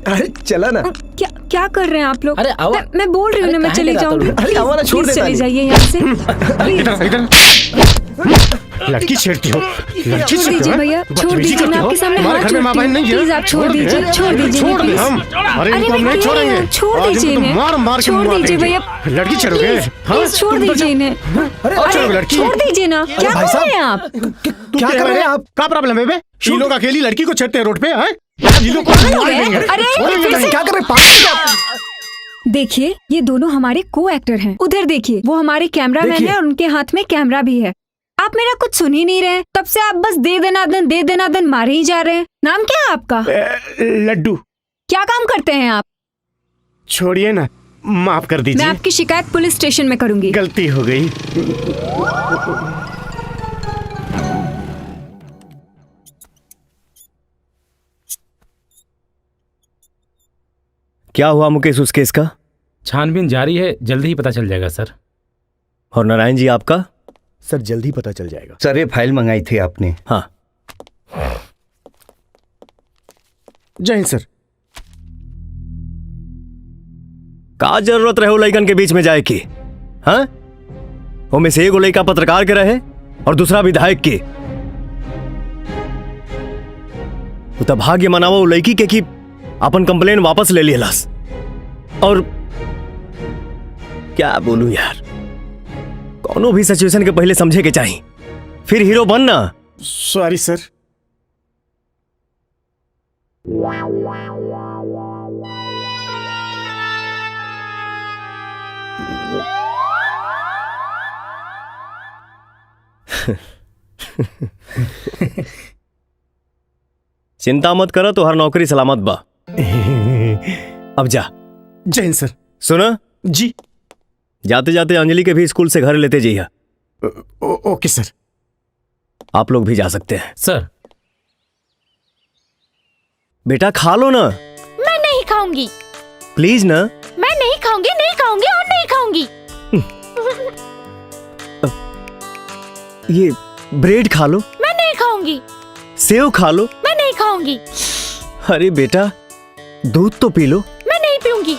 अरे चला ना। क्या कर रहे हैं आप लोग? अरे आओ। मैं बोल रही हूँ ना, मैं चली जाऊंगी। अरे आओ ना, छोड़ प्लीज देता चले नहीं। जाइए यहाँ से। लड़की छेड़ती हो? लड़की छोड़ दीजिए भैया, छोड़ दीजिए। मैं आपके सामने हमारे हाथ घर में माँ जोड़ती बहन हूँ। नहीं है? प्लीज आप छोड़ दीजिए, छोड़ दीजिए छोड़ दे प्लीज। हम। अरे इनको हम मैं नहीं कह रही हूँ, छोड़ेंगे। छोड़ आज दीजिए इनको तो इन्हें। मार मार के छोड़ मुआ दीजिए देंगे। भैया। लड़की छोड़ोगे? प्लीज छोड़ दीजिए इन्हें। अरे लड़की छोड़ दीजिए ना। क्या कर रहे हैं आप? क्या कर रहे हैं आप? क्या प्रॉब्लम है बे? ये लोग अकेली लड़की को छेड़ते हैं रोड पे हैं? ये लोग को मार देंगे। अरे, छोड़ेंगे फिर नहीं। से- क्या कर रहे हैं? देखिए ये दोनों हमारे को एक्टर हैं। उधर देखिए, वो हमारे कैमरामैन देखिए। है और उनके हाथ में कैमरा भी है। आप मेरा कुछ सुन ही नहीं रहे। तब से आप बस दे देना दन मारे ही जा रहे हैं। नाम क्या है आपका? लड्डू। क्या काम करते हैं आप? छोड़िए ना, माफ कर मैं दीजिए। आपकी शिकायत पुलिस स्टेशन में करूंगी। गलती हो गई। क्या हुआ मुकेश उस केस का? छानबीन जारी है, जल्दी ही पता चल जाएगा सर। और नारायण जी आपका? सर जल्दी पता चल जाएगा। सर ये फाइल मंगाई थी आपने? हाँ। जय हिंद सर। का जरूरत रहे लड़कन के बीच में जाए की? हाँ, वो में से एगो लड़का पत्रकार के रहे और दूसरा विधायक के। तो भाग्य मनावा लड़की के कि अपन कंप्लेन वापस ले लियलस। और क्या बोलूं यार, कोनो भी सिचुएशन के पहले समझे के चाहिए, फिर हीरो बनना। Sorry sir. चिंता मत करो, तो हर नौकरी सलामत बा। अब जा। जय हिंद सर। सुना जी, जाते जाते अंजलि के भी स्कूल से घर लेते जाइए। Okay sir. आप लोग भी जा सकते हैं। सर बेटा खा लो ना। मैं नहीं खाऊंगी। प्लीज ना। मैं नहीं खाऊंगी, नहीं खाऊंगी और नहीं खाऊंगी। ये ब्रेड खा लो। मैं नहीं खाऊंगी। सेव खा लो। मैं नहीं खाऊंगी। अरे बेटा दूध तो पी लो। मैं नहीं पीऊंगी।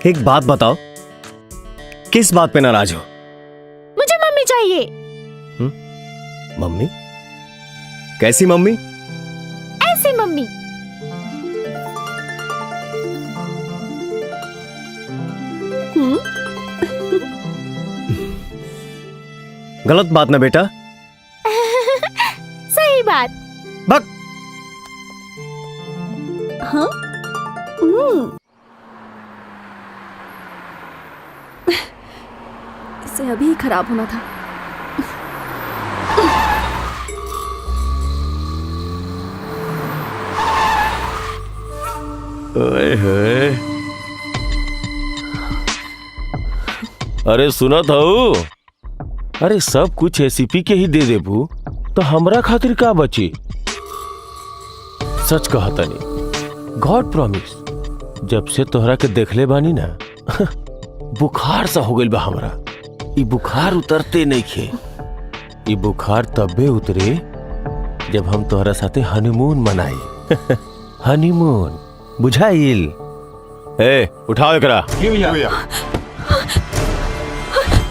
एक बात बताओ, किस बात पे नाराज हो? मुझे मम्मी चाहिए। मम्मी? कैसी मम्मी? ऐसी मम्मी। गलत बात ना बेटा। सही बात। बक। हाँ? इसे अभी ही खराब होना था। ओए होए। अरे सुना था वो? अरे सब कुछ एसीपी के ही दे देबू तो हमरा खातिर का बची? सच कहा तनी, गॉड प्रॉमिस, जब से तोहरा के देखले बानी ना बुखार सा हो गइल बा हमरा। ई बुखार उतरते नहीं खे। ई बुखार तबे उतरे जब हम तोहरा साथे हनीमून मनाई। हनीमून बुझाइल? ए उठाओ एकरा।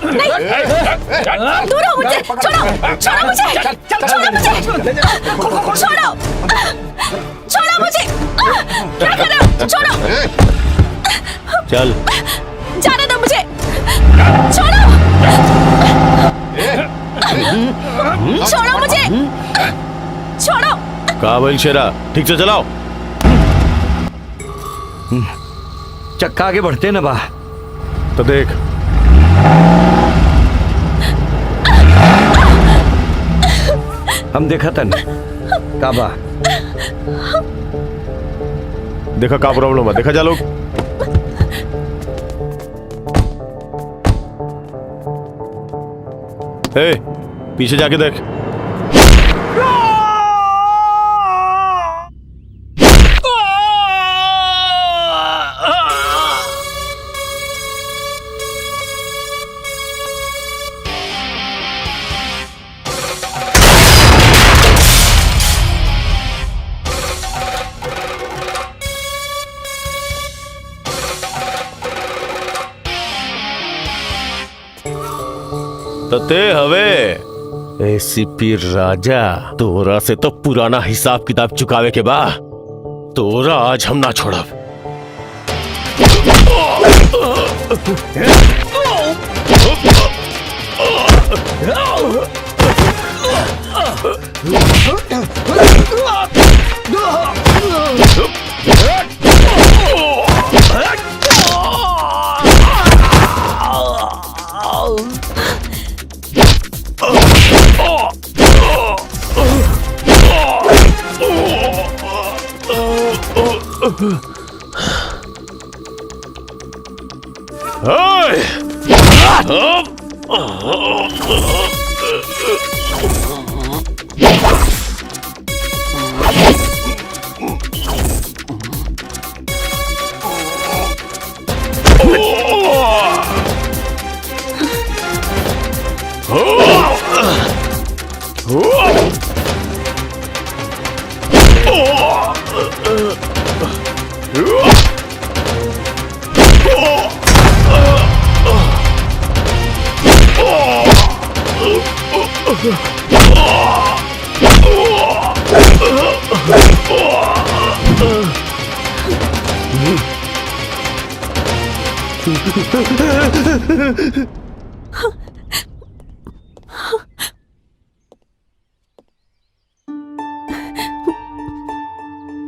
नहीं, दूर हो मुझे, छोड़ो, छोड़ो मुझे, छोड़ो मुझे, छोड़ो, छोड़ो मुझे, क्या कर रहे हो? छोड़ो, चल, जाने दो मुझे, छोड़ो, छोड़ो मुझे, छोड़ो। काबिल शेरा, ठीक से चलाओ। चक्का आगे बढ़ते ना बा तो देख। हम देखा था ना काबा। देखा का प्रॉब्लम है, देखा जा लोग। ए, पीछे जाके देख। तते हवे एसीपी राजा, तोरा से तो पुराना हिसाब किताब चुकावे के बा। तोरा आज हम ना छोड़ब।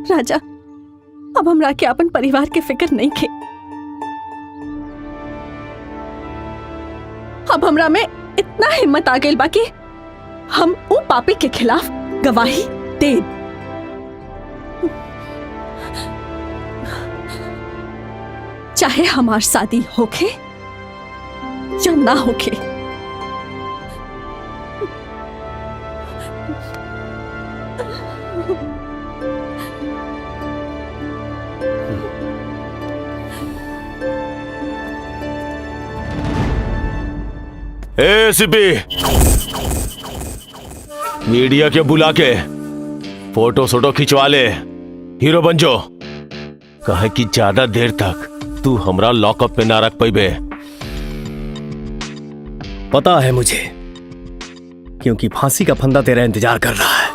राजा, अब हमरा के अपन परिवार के फिक्र नहीं खे। अब हमरा में इतना हिम्मत आ गई बाकी हम वो पापी के खिलाफ गवाही दे। चाहे हमार शादी होके या ना होके। एसीपी, मीडिया के बुला के फोटो सोटो खिंचवा ले, हीरो बन जो। कहे कि ज्यादा देर तक तू हमरा लॉकअप में ना रख पाइबे। पता है मुझे, क्योंकि फांसी का फंदा तेरा इंतजार कर रहा है।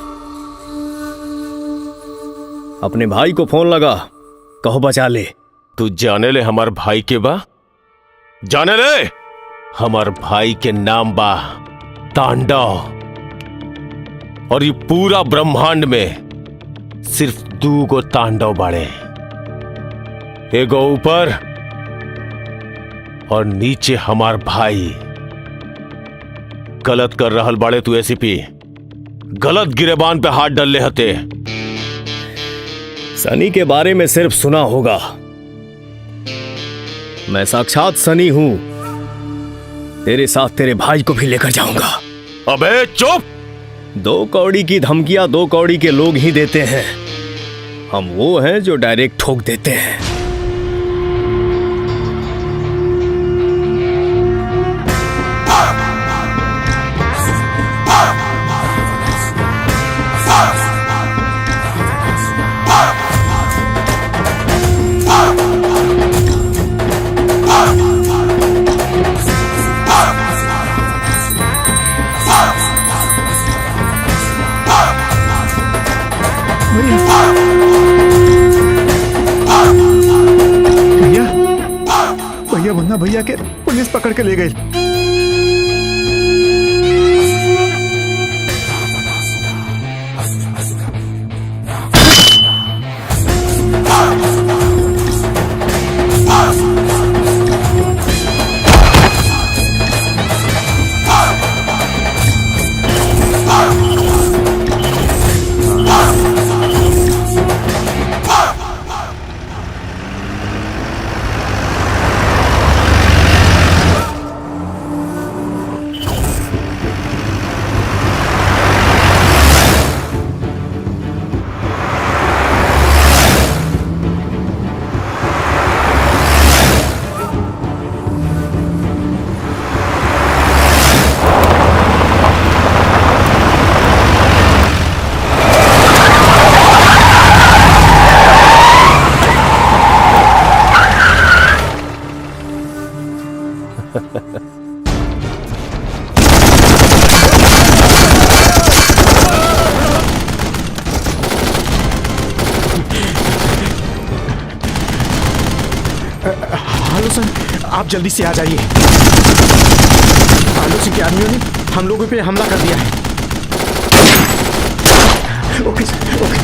अपने भाई को फोन लगा, कहो बचा ले। तू जाने ले हमार भाई के बा? जाने ले हमार भाई के नाम बा तांडव। और ये पूरा ब्रह्मांड में सिर्फ 2 गो तांडव बाड़े, एगो ऊपर और नीचे हमार भाई। गलत कर रहल बाड़े तू एसीपी, गलत गिरेबान पे हाथ डाल ले हते। सनी के बारे में सिर्फ सुना होगा, मैं साक्षात सनी हूं। तेरे साथ तेरे भाई को भी लेकर जाऊंगा। अबे चुप! 2 कौड़ी की धमकियां 2 कौड़ी के लोग ही देते हैं। हम वो हैं जो डायरेक्ट ठोक देते हैं। भैया मुन्ना भैया के पुलिस पकड़ के ले गई। हेलो सर, आप जल्दी से आ जाइए। आलू सिंह के आदमियों ने हम लोगों पे हमला कर दिया है। Okay sir, okay.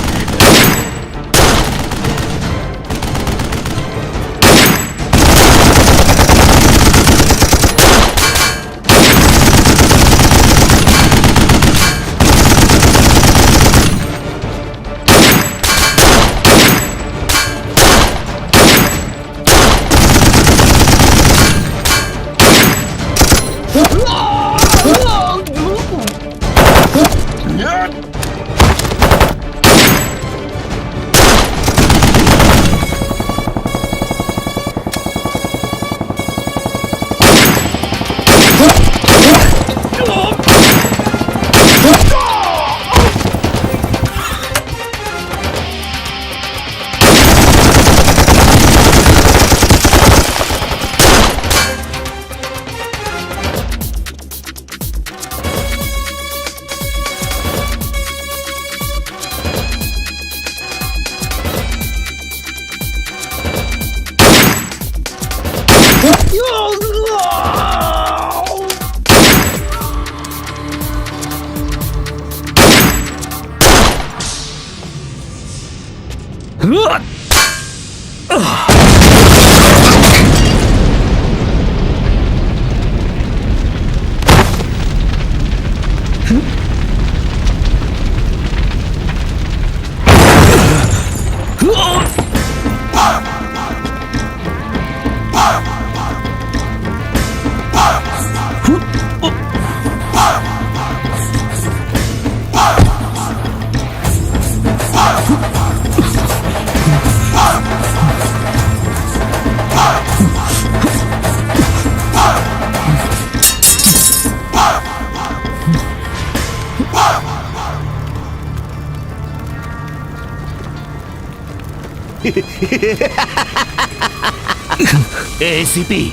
एसीपी,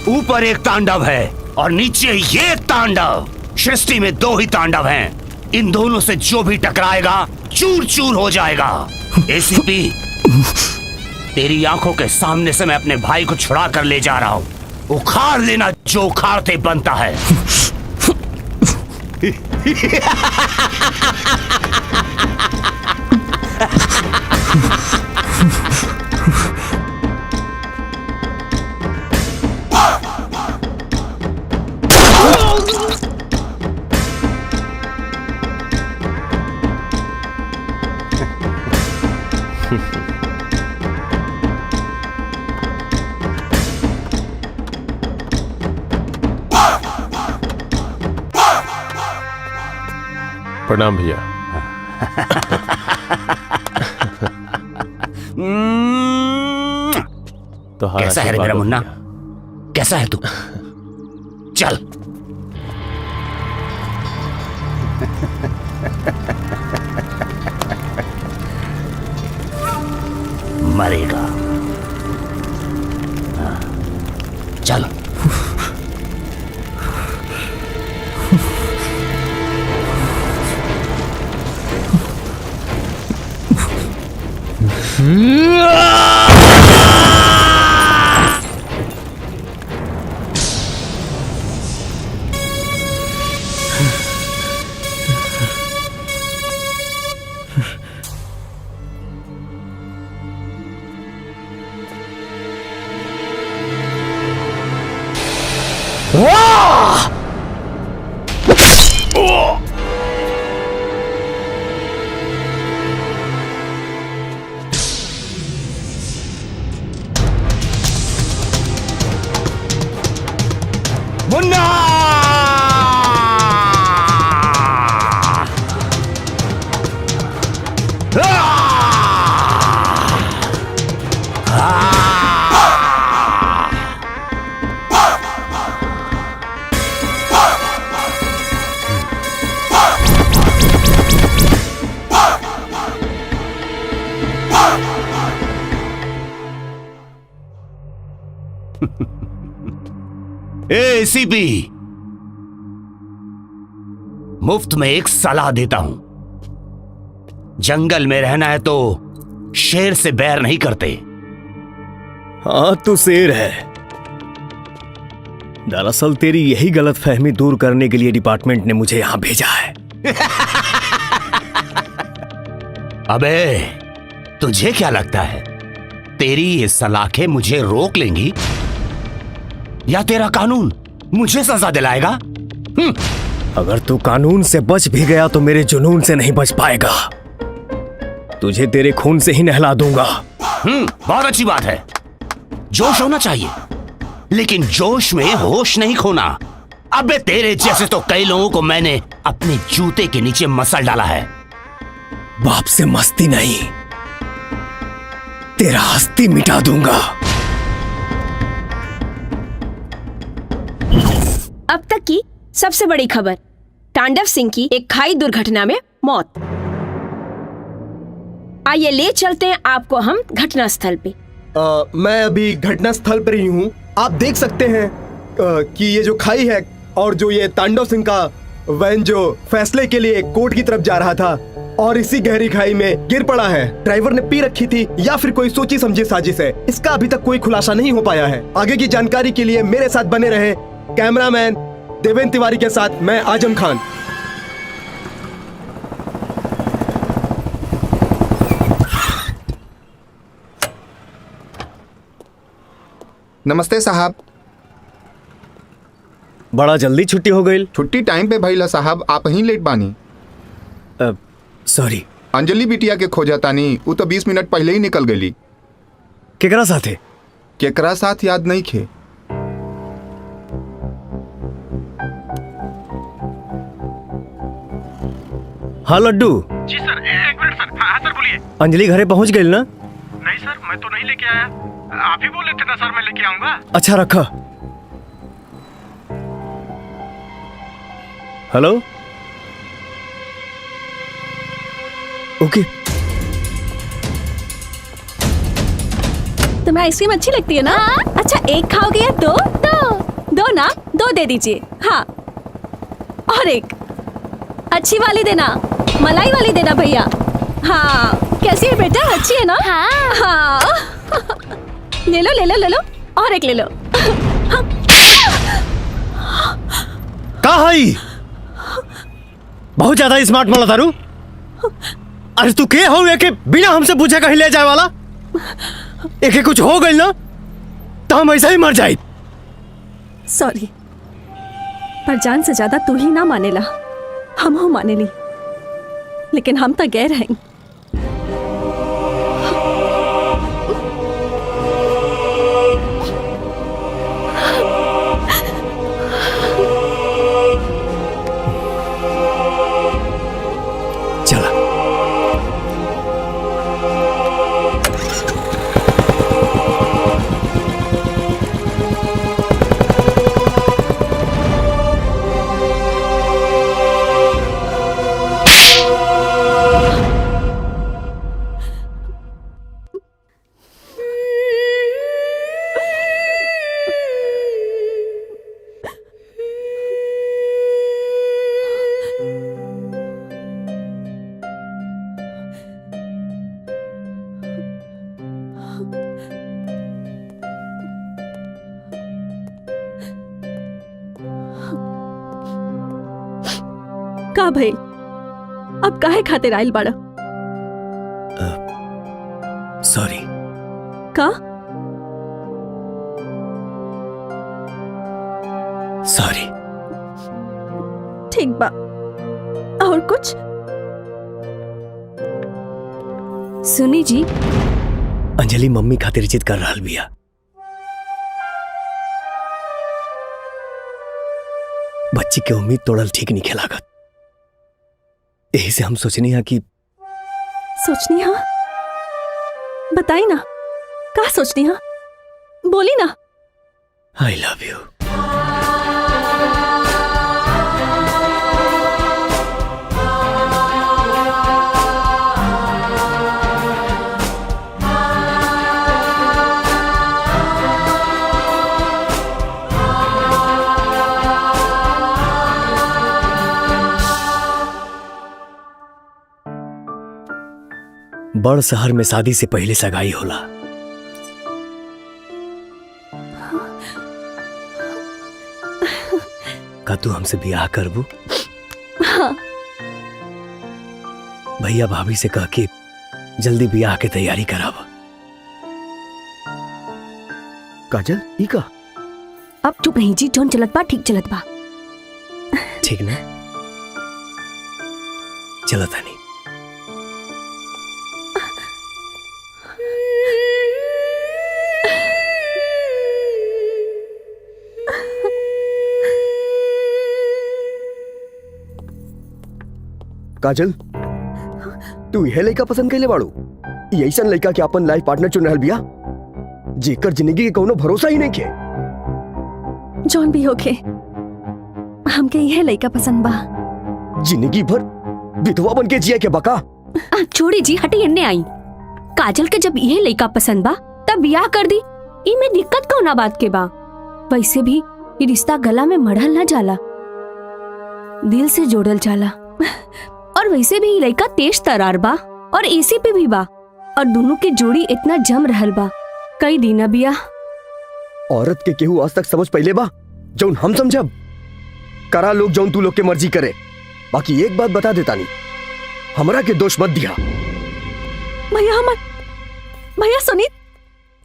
ऊपर एक तांडव है और नीचे ये तांडव। सृष्टि में दो ही तांडव हैं। इन दोनों से जो भी टकराएगा चूर चूर हो जाएगा। एसीपी, तेरी आंखों के सामने से मैं अपने भाई को छुड़ा कर ले जा रहा हूं। उखाड़ लेना जो उखाड़ते बनता है। प्रणाम भैया। तो कैसा है रे मेरा मुन्ना? कैसा है तू? चल। मरेगा। चल। मुन्ना! एसीपी, मुफ्त में एक सलाह देता हूं। जंगल में रहना है तो शेर से बैर नहीं करते। हाँ, तू शेर है। दरअसल तेरी यही गलतफहमी दूर करने के लिए डिपार्टमेंट ने मुझे यहां भेजा है। अबे, तुझे क्या लगता है तेरी ये सलाखें मुझे रोक लेंगी या तेरा कानून मुझे सजा दिलाएगा? अगर तू कानून से बच भी गया तो मेरे जुनून से नहीं बच पाएगा। तुझे तेरे खून से ही नहला दूंगा। बहुत अच्छी बात है। जोश होना चाहिए, लेकिन जोश में होश नहीं खोना। अबे, तेरे जैसे तो कई लोगों को मैंने अपने जूते के नीचे मसल डाला है। बाप से मस्ती नहीं, तेरा हस्ती मिटा दूंगा। अब तक की सबसे बड़ी खबर, तांडव सिंह की एक खाई दुर्घटना में मौत। आइए ले चलते हैं आपको हम घटना स्थल पे। मैं अभी घटना स्थल पर ही हूँ। आप देख सकते हैं कि ये जो खाई है और जो ये तांडव सिंह का वैन जो फैसले के लिए कोर्ट की तरफ जा रहा था और इसी गहरी खाई में गिर पड़ा है। ड्राइवर ने पी रखी थी या फिर कोई सोची समझी साजिश है, इसका अभी तक कोई खुलासा नहीं हो पाया है। आगे की जानकारी के लिए मेरे साथ बने रहे कैमरामैन देवेंद्र तिवारी के साथ मैं आजम खान। नमस्ते साहब। बड़ा जल्दी छुट्टी हो गई। छुट्टी टाइम पे भइला साहब, आप ही लेट बानी। सॉरी। अंजलि बिटिया के खोजा तानी, वो तो 20 मिनट पहले ही निकल गई। केकरा साथे? केकरा साथ याद नहीं खे। हाँ लड्डू। जी सर, एक मिनट सर। हाँ सर बोलिए। अंजलि घरे पहुंच गई ना? नहीं सर, मैं तो नहीं लेके आया। आप ही बोले थे ना सर, मैं लेके आऊंगा। अच्छा रखा। हेलो। ओके। तुम्हें आइसक्रीम अच्छी लगती है ना? अच्छा एक खाओगे या दो? दो ना, दो दे दीजिए। हाँ, और एक अच्छी वाली देना, मलाई वाली देना भैया। हाँ, कैसी है बेटा? अच्छी है ना? हाँ। ले लो ले लो ले लो, और एक ले लो। का हई? बहुत ज्यादा स्मार्ट मला तारू। अरे तू के हो के बिना हमसे पूछे कहीं ले जाए वाला? एक कुछ हो गई ना तो हम ऐसा ही मर जाए। सॉरी, पर जान से ज्यादा तू ही ना मानेला, हम हो माने ली, लेकिन हम तो गैर हैं। चला। का भाई, अब काहे खातिर आइल बाड़ा? सॉरी। का? सॉरी। ठीक बा, और कुछ? सुनी जी, अंजलि मम्मी खातिर जिद कर रहा बिया। बच्ची के उम्मीद तोड़ल ठीक नहीं खेलागत। यही से हम सोचनी है कि सोचनी हाँ? बताई ना, का सोचनी हाँ? बोली ना। I love you. बड़ शहर में शादी से पहले सगाई होला। का तू हमसे ब्याह करबू? हाँ। भैया भाभी से कह के जल्दी ब्याह के तैयारी करावा। काजल ई का? अब चुप रही जी, जोन चलत बा ठीक चलत बा। ठीक ना? चलो तानी। काजल, तू यह लड़का पसंद कैले बाड़ू? ऐसा लड़का के अपन लाइफ पार्टनर चुन रहल बिया जेकर जिंदगी के कोनो भरोसा ही नहीं खे। जॉन भी होके हमके यह लड़का पसंद बा। जिंदगी भर विधवा बन के जिया के बका। छोड़ी जी, हटी एन्ने आई। काजल के जब यह लड़का पसंद बा तब ब्याह कर दी, ई में दिक्कत कौना बात के बा? वैसे भी ये रिश्ता गला में मढ़ल ना जाला, दिल से जोड़ल जाला। और वैसे भी लड़का तेज तरार बा और एसी पे भी बा, और दोनों के जोड़ी इतना जम रहल बा, कई दिन बिया। औरत के केहू आज तक समझ पहले बा जौन हम समझब। करा लोग जौन तू लोग के मर्जी करे। बाकी एक बात बता देता नहीं, हमरा के दोष मत दिया। भैया सुनी,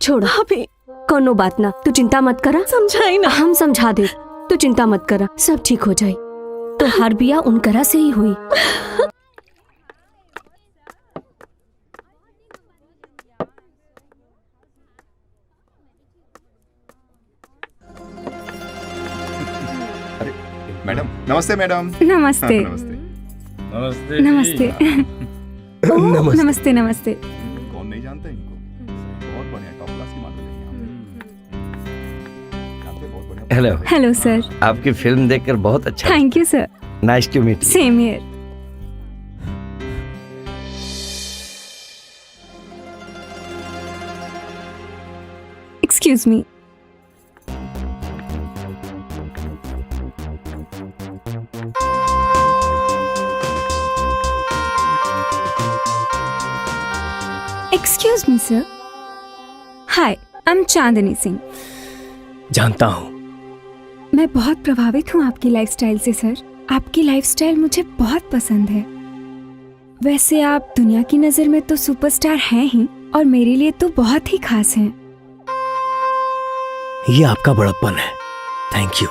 छोड़ो। अभी कोनो बात ना, तू चिंता मत करा। समझाई ना। हम समझा दे, तू चिंता मत करा, सब ठीक हो जाए। तो हर बिया उनकरा से ही हुई। मैडम नमस्ते। मैडम नमस्ते। नमस्ते नमस्ते। ओह, नमस्ते नमस्ते। कौन नहीं जानता इनको? बहुत बढ़िया, टॉप क्लास की मालूम है। Hello hello sir. आपकी फिल्म देखकर बहुत अच्छा। Thank you sir. Nice to meet. Same here. Excuse me. Excuse me sir. Hi, I am Chandni Singh. जानता हूँ। मैं बहुत प्रभावित हूँ आपकी लाइफस्टाइल से सर। आपकी लाइफस्टाइल मुझे बहुत पसंद है। वैसे आप दुनिया की नजर में तो सुपरस्टार हैं ही, और मेरे लिए तो बहुत ही खास हैं। ये आपका बड़प्पन है। Thank you.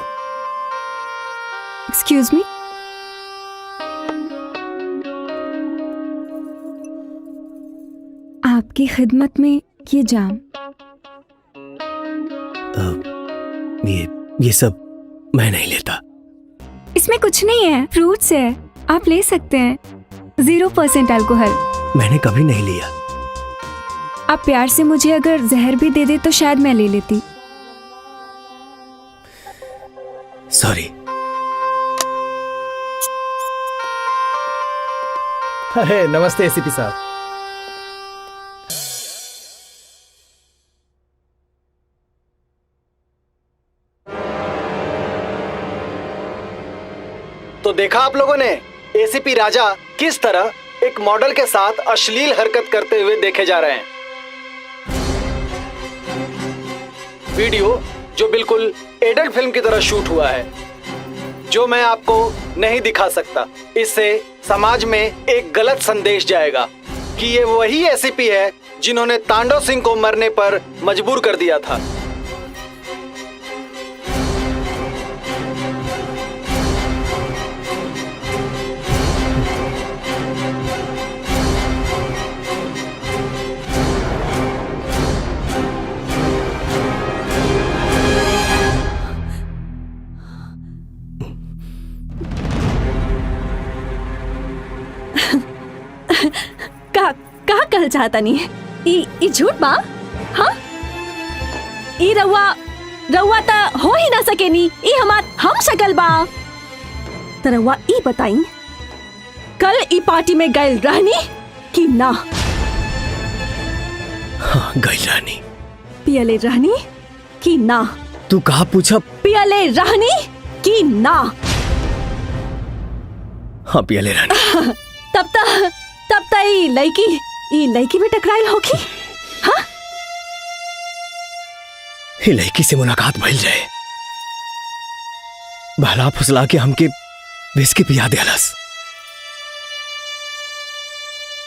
Excuse me. आपकी खिदमत में ये जाम। ये सब मैं नहीं लेता। इसमें कुछ नहीं है, फ्रूट्स है, आप ले सकते हैं। 0% अल्कोहल। मैंने कभी नहीं लिया। आप प्यार से मुझे अगर जहर भी दे दे तो शायद मैं ले लेती। सॉरी। अरे नमस्ते एसीपी साहब। तो देखा आप लोगों ने एसीपी राजा किस तरह एक मॉडल के साथ अश्लील हरकत करते हुए देखे जा रहे हैं। वीडियो जो बिल्कुल एडल्ट फिल्म की तरह शूट हुआ है, जो मैं आपको नहीं दिखा सकता। इससे समाज में एक गलत संदेश जाएगा कि ये वही एसीपी है जिन्होंने तांडव सिंह को मरने पर मजबूर कर दिया था। का कहल चाहता नहीं ई झूठ बा। हाँ, ई रउआ ता हो ही ना सकेनी। ई हमार हम शकल बा। त रउआ ई बताई, कल ई पार्टी में गइल रहनी कि ना? हाँ, गइल रहनी। पियले रहनी कि ना? तू कहा पूछा? पियले रहनी कि ना? हाँ, पियले रहनी। तब ता ई लड़की भी टकराइल होगी। हाँ, ये लड़की से मुलाकात भइल रहे, बहला फुसला के हमके विस्की पिया दियालस।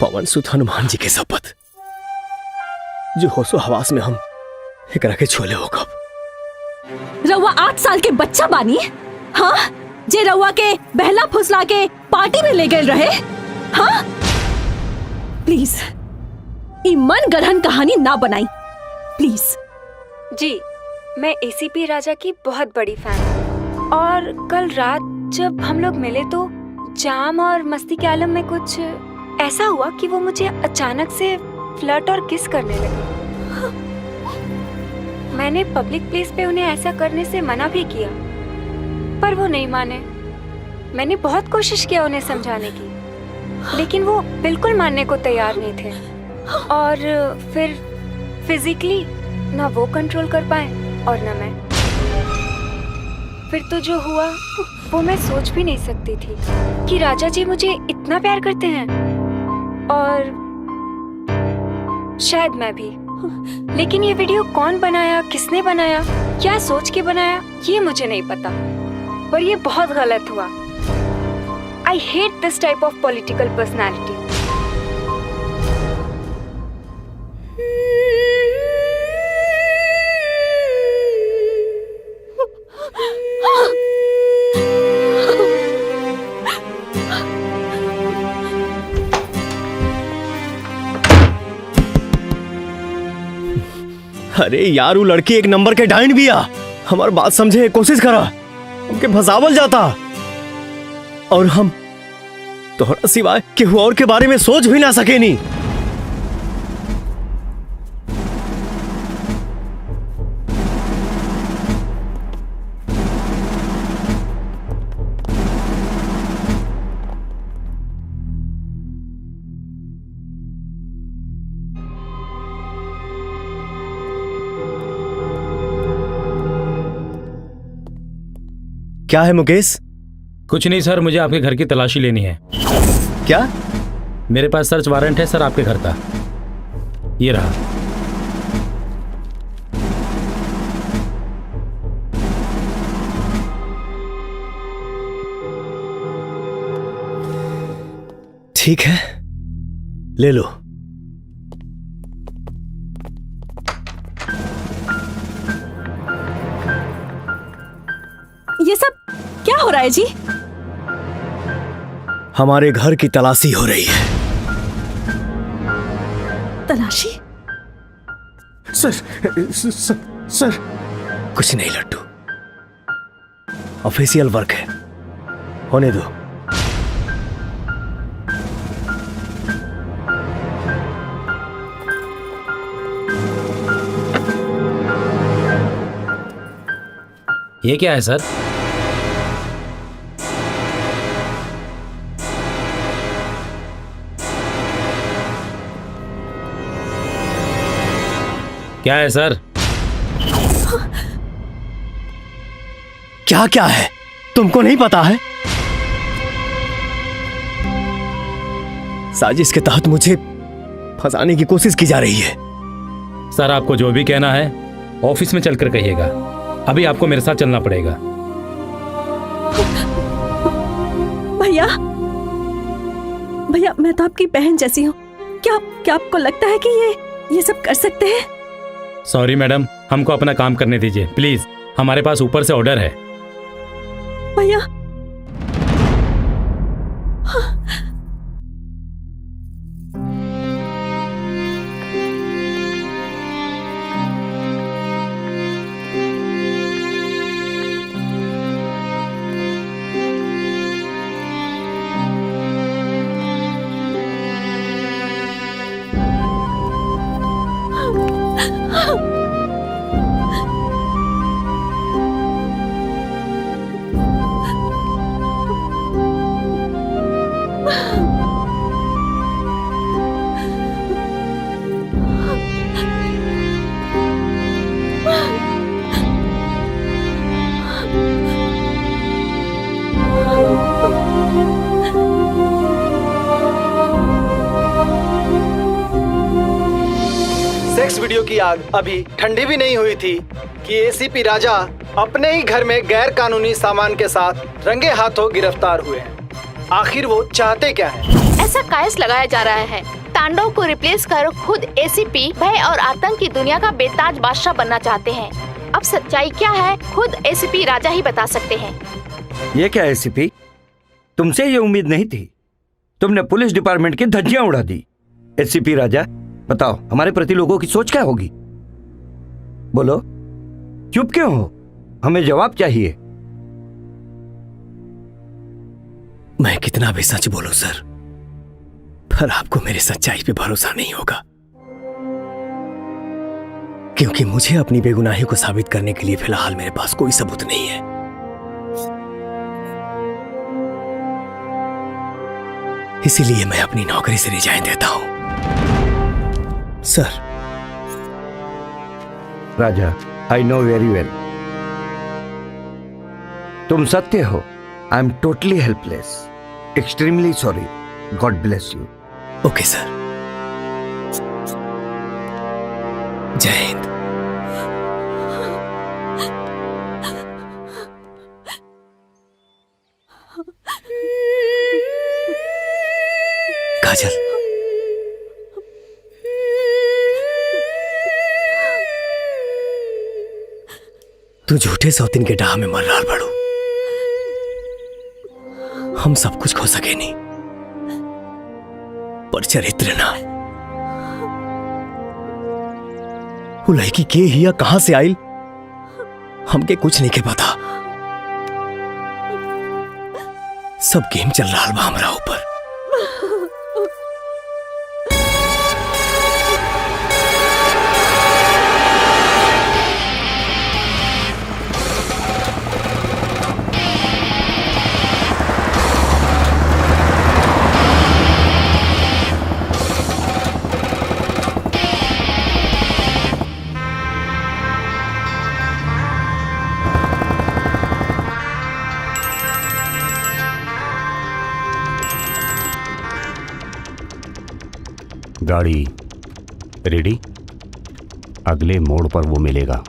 पवन सुत हनुमान जी के शपथ, जो होशो हवास में हम एकरा के छोले हो कब। रउआ 8 साल के बच्चा बानी। हाँ, जे रउआ के बहला फुसला के पार्टी में ले गए रहे। हाँ, प्लीज ई मन गढ़न कहानी ना बनाई, प्लीज। जी, मैं एसीपी राजा की बहुत बड़ी फैन हूँ, और कल रात जब हम लोग मिले तो जाम और मस्ती के आलम में कुछ ऐसा हुआ कि वो मुझे अचानक से फ्लर्ट और किस करने लगे। मैंने पब्लिक प्लेस पे उन्हें ऐसा करने से मना भी किया, पर वो नहीं माने। मैंने बहुत कोशिश किया उन्हें समझाने की, लेकिन वो बिल्कुल मानने को तैयार नहीं थे। और फिर फिजिकली ना वो कंट्रोल कर पाए और ना मैं। फिर तो जो हुआ वो मैं सोच भी नहीं सकती थी कि राजा जी मुझे इतना प्यार करते हैं, और शायद मैं भी। लेकिन ये वीडियो कौन बनाया, किसने बनाया, क्या सोच के बनाया, ये मुझे नहीं पता, पर ये बहुत गलत हुआ। I hate this type of political personality. अरे यार वो लड़की एक नंबर के डाइन भी आ। हमारी बात समझे, कोशिश करा, हमके फंसावल जाता और हम तोहरा सिवाय केहू और के बारे में सोच भी ना सके नी। क्या है मुकेश? कुछ नहीं सर, मुझे आपके घर की तलाशी लेनी है। क्या? मेरे पास सर्च वारंट है सर आपके घर का, ये रहा। ठीक है, ले लो। ये सब क्या हो रहा है जी? हमारे घर की तलाशी हो रही है। तलाशी? सर कुछ नहीं लट्टू, ऑफिशियल वर्क है, होने दो। ये क्या है सर? क्या है सर? क्या क्या है? तुमको नहीं पता है? साजिश के तहत मुझे फंसाने की कोशिश की जा रही है। सर आपको जो भी कहना है ऑफिस में चलकर कहिएगा, अभी आपको मेरे साथ चलना पड़ेगा। भैया भैया, मैं तो आपकी बहन जैसी हूँ, क्या आपको लगता है कि ये सब कर सकते हैं? सॉरी मैडम, हमको अपना काम करने दीजिए प्लीज, हमारे पास ऊपर से ऑर्डर है। भैया सेक्स वीडियो की आग अभी ठंडी भी नहीं हुई थी कि एसीपी राजा अपने ही घर में गैर कानूनी सामान के साथ रंगे हाथों गिरफ्तार हुए हैं। आखिर वो चाहते क्या हैं? ऐसा कायस लगाया जा रहा है तांडव को रिप्लेस कर खुद एसीपी भय और आतंक की दुनिया का बेताज बादशाह बनना चाहते हैं। अब सच्चाई क्या है खुद एसीपी राजा ही बता सकते हैं। ये क्या एसीपी, तुमसे ये उम्मीद नहीं थी, तुमने पुलिस डिपार्टमेंट की धज्जियां उड़ा दी। एसीपी राजा बताओ, हमारे प्रति लोगों की सोच क्या होगी? बोलो, चुप क्यों हो? हमें जवाब चाहिए। मैं कितना भी सच बोलूं सर, पर आपको मेरी सच्चाई पे भरोसा नहीं होगा, क्योंकि मुझे अपनी बेगुनाही को साबित करने के लिए फिलहाल मेरे पास कोई सबूत नहीं है। इसीलिए मैं अपनी नौकरी से रिजाइन देता हूं sir. Raja, I know very well, तुम सत्य हो। I am totally helpless, extremely sorry, God bless you. Okay sir, जय हिंद। काजल, तू झूठे सौतीन के डाह में मर रहा बड़ू। हम सब कुछ खो सके नहीं, पर चरित्र ना। वो लड़की के हिया कहां से आइल हमके कुछ नहीं के पता। सब गेम चल रहा बा हमरा ऊपर। गाड़ी रेडी, अगले मोड़ पर वो मिलेगा।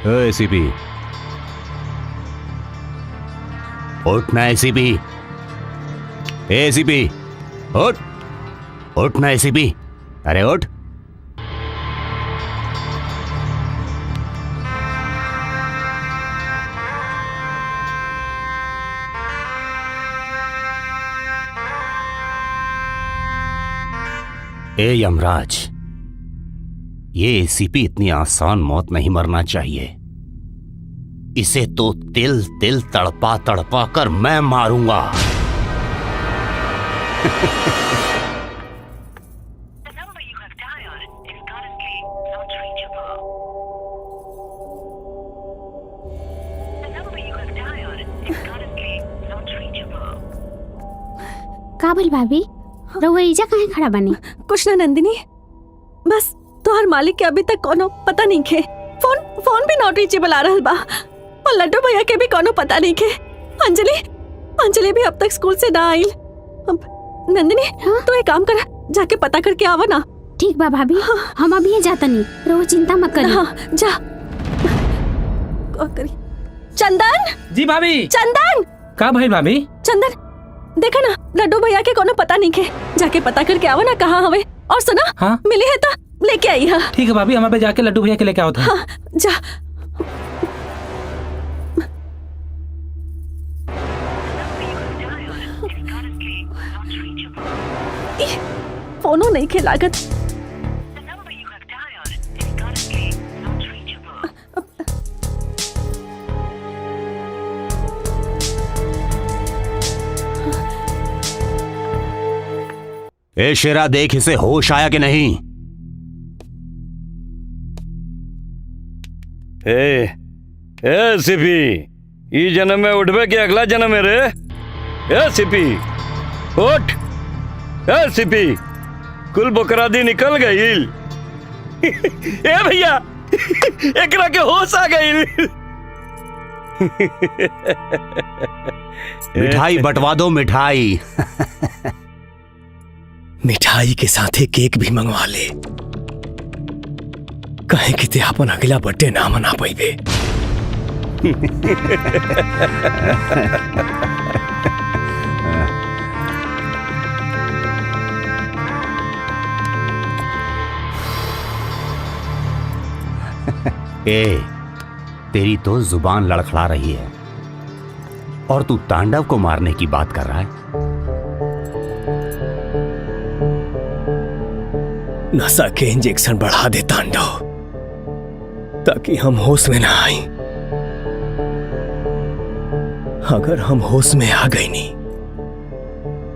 एसीपी उठना, एसीपी, एसीपी उठ, उठना एसीपी, अरे उठ। ए यमराज, ये एसीपी इतनी आसान मौत नहीं मरना चाहिए। इसे तो तिल तिल तड़पा तड़पा कर मैं मारूंगा। काबिल भाभी, रउआ इजा काहे खड़ा बनी? कुछ ना नंदिनी, बस तोहर मालिक के अभी तक कोनो पता नहीं खे। फोन भी नॉट रीचेबल आ रहल बा और लड्डू भैया के भी कोनो पता नहीं खे। अंजलि भी अब तक स्कूल से ना आई। नंदिनी, तू एक काम कर, जाके पता करके आवा ना। ठीक बा भाभी, हम अभी जाता नहीं, रउआ चिंता मत करी। हाँ, जा। चंदन जी भाभी। चंदन का भाई भाभी? चंदन देखा ना, लड्डू भैया के कोनो पता नहीं खे, जाके पता करके आवा ना कहाँ हवे। और सुना, हाँ? मिले है तो लेके आई। हाँ ठीक है भाभी, हम अबे जाके लड्डू भैया के लेके आओ। हाँ, जा। फोनो नहीं खे लागत। ए शेरा, देख इसे होश आया कि नहीं? ए सिपी, ई जन्म में उठबे के अगला जन्म में रे। ए सिपी उठ। ए सिपी, कुल बकरादी निकल गई। ए भैया, एकरा के होश आ गई। मिठाई बंटवा दो, मिठाई। मिठाई के साथ केक भी मंगवा ले, कहे कि ते अपन अगला बर्थडे ना मना पाइबे। ए, तेरी तो जुबान लड़खड़ा रही है और तू तांडव को मारने की बात कर रहा है। नशा के इंजेक्शन बढ़ा दे तांडव, ताकि हम होश में ना आए। अगर हम होश में आ गए नहीं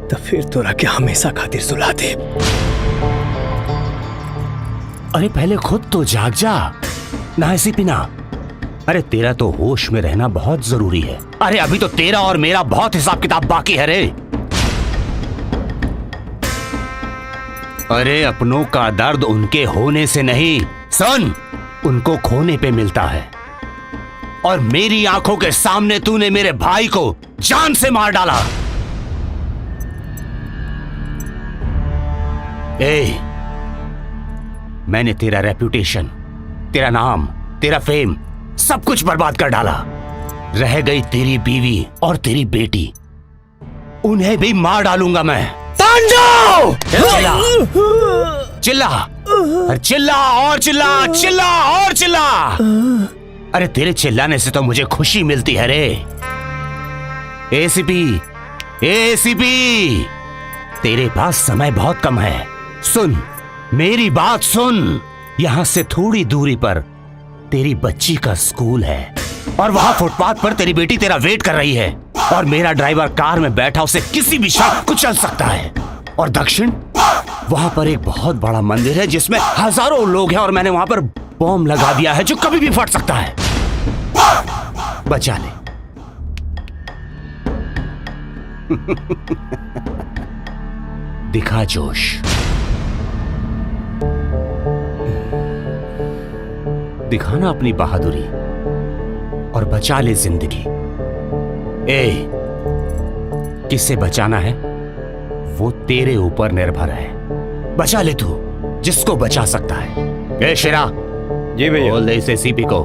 तो फिर तोरा के हमेशा खातिर सुला दे। अरे पहले खुद तो जाग जा ना ऐसी पिना। अरे तेरा तो होश में रहना बहुत जरूरी है। अरे अभी तो तेरा और मेरा बहुत हिसाब किताब बाकी है रे। अरे अपनों का दर्द उनके होने से नहीं, सुन, उनको खोने पे मिलता है। और मेरी आंखों के सामने तूने मेरे भाई को जान से मार डाला। ए, मैंने तेरा रेप्यूटेशन, तेरा नाम, तेरा फेम सब कुछ बर्बाद कर डाला। रह गई तेरी बीवी और तेरी बेटी, उन्हें भी मार डालूंगा मैं। तांडव! चिल्ला, चिल्ला, चिल्ला और चिल्ला, चिल्ला और चिल्ला। अरे तेरे चिल्लाने से तो मुझे खुशी मिलती है रे। एसीपी, एसीपी, तेरे पास समय बहुत कम है। सुन, मेरी बात सुन। यहां से थोड़ी दूरी पर तेरी बच्ची का स्कूल है और वहां फुटपाथ पर तेरी बेटी तेरा वेट कर रही है और मेरा ड्राइवर कार में बैठा उसे किसी भी शख्स कुचल सकता है। और दक्षिण, वहां पर एक बहुत बड़ा मंदिर है जिसमें हजारों लोग हैं और मैंने वहां पर बॉम्ब लगा दिया है जो कभी भी फट सकता है। बचा ले। दिखा जोश। दिखाना अपनी बहादुरी और बचा ले जिंदगी। ए, किससे बचाना है वो तेरे ऊपर निर्भर है। बचा ले तू जिसको बचा सकता है। ए शेरा, जी भैया। बोल दे इसे सीपी को।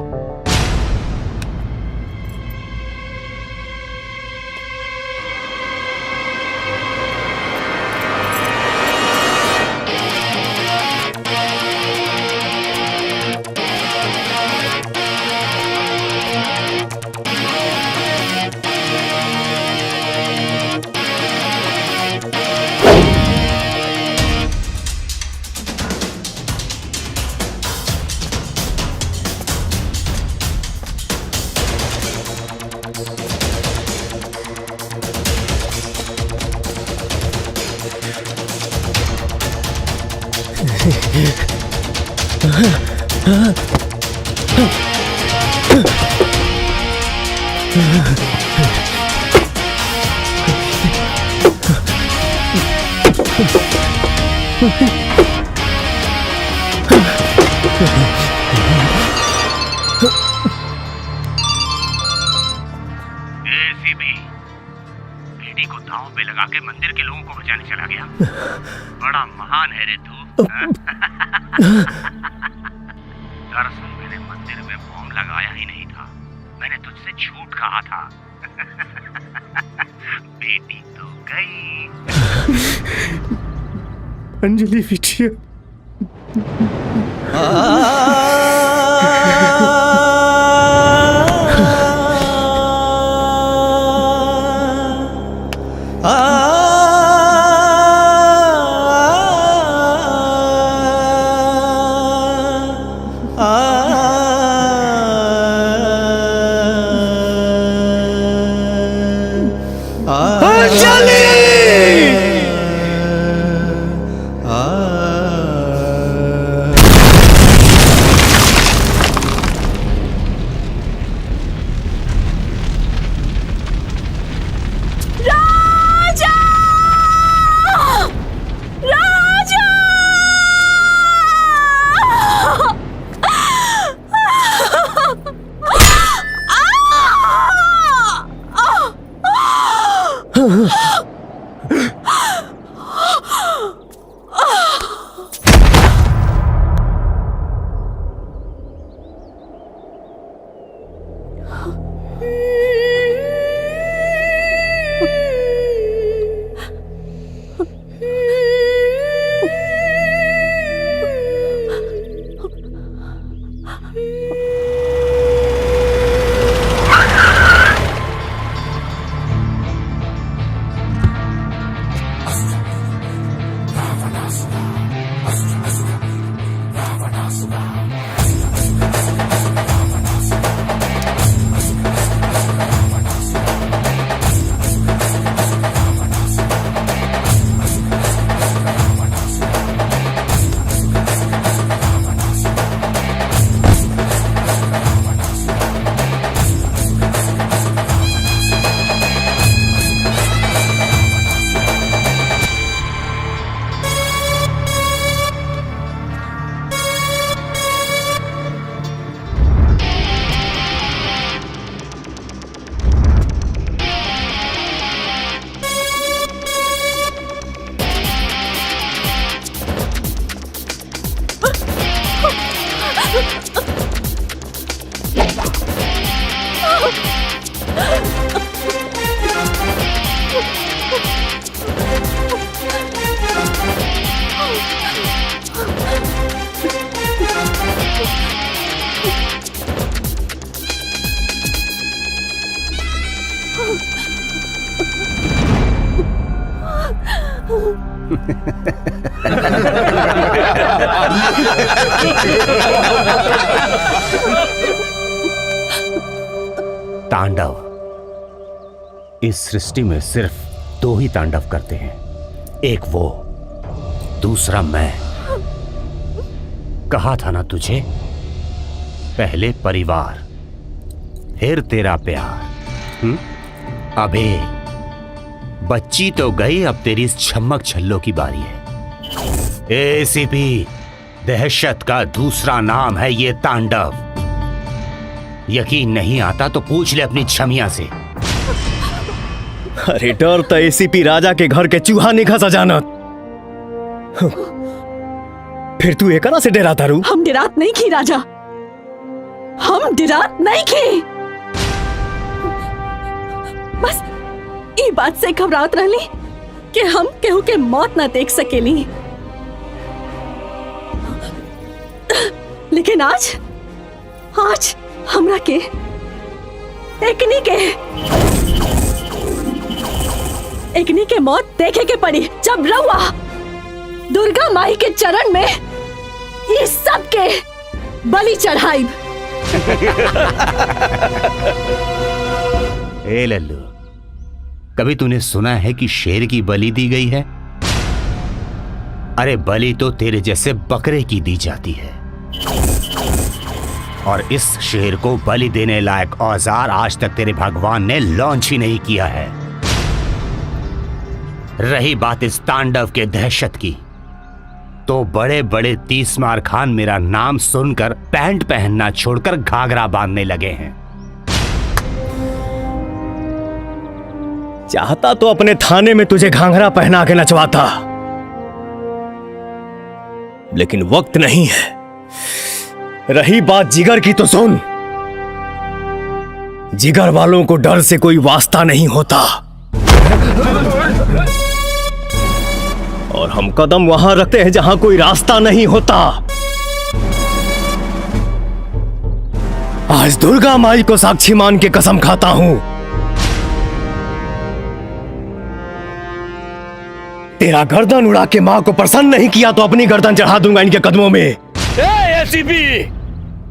बेटी को दांव पे लगा के मंदिर के लोगों को बचाने चला गया। बड़ा महान है रे तू। दरअसल मैंने मंदिर में बॉम्ब लगाया ही नहीं था, मैंने तुझसे झूठ कहा था। बेटी तो गई। अंजलि बिटिया। तांडव, इस सृष्टि में सिर्फ दो ही तांडव करते हैं, एक वो, दूसरा मैं। कहा था ना तुझे, पहले परिवार फिर तेरा प्यार। अबे बच्ची तो गई, अब तेरी इस छम्मक छल्लो की बारी है। एसीपी, दहशत का दूसरा नाम है ये तांडव। यकीन नहीं आता तो पूछ ले अपनी छमिया से। अरे डर तो एसीपी राजा के घर के चूहा नहीं खसा जानत। फिर तू एकरा से डराता रू? हम डरात नहीं की राजा, हम डरात नहीं की। बस ई बात से घबरात रहली कि हम केहू के मौत ना देख सकेली। लेकिन आज हमरा के एकनी के मौत देखे के पड़ी, जब रउआ दुर्गा माई के चरण में इस सब के बलि चढ़ाई। ए लल्लू, कभी तूने सुना है कि शेर की बलि दी गई है? अरे बलि तो तेरे जैसे बकरे की दी जाती है। और इस शेर को बलि देने लायक औजार आज तक तेरे भगवान ने लॉन्च ही नहीं किया है। रही बात इस तांडव के दहशत की, तो बड़े बड़े तीसमार खान मेरा नाम सुनकर पैंट पहनना छोड़कर घाघरा बांधने लगे हैं। चाहता तो अपने थाने में तुझे घाघरा पहना के नचवाता, लेकिन वक्त नहीं है। रही बात जिगर की तो सुन, जिगर वालों को डर से कोई वास्ता नहीं होता। और हम कदम वहां रखते हैं जहां कोई रास्ता नहीं होता। आज दुर्गा माई को साक्षी मान के कसम खाता हूं, तेरा गर्दन उड़ा के मां को प्रसन्न नहीं किया तो अपनी गर्दन चढ़ा दूंगा इनके कदमों में। एसीपी,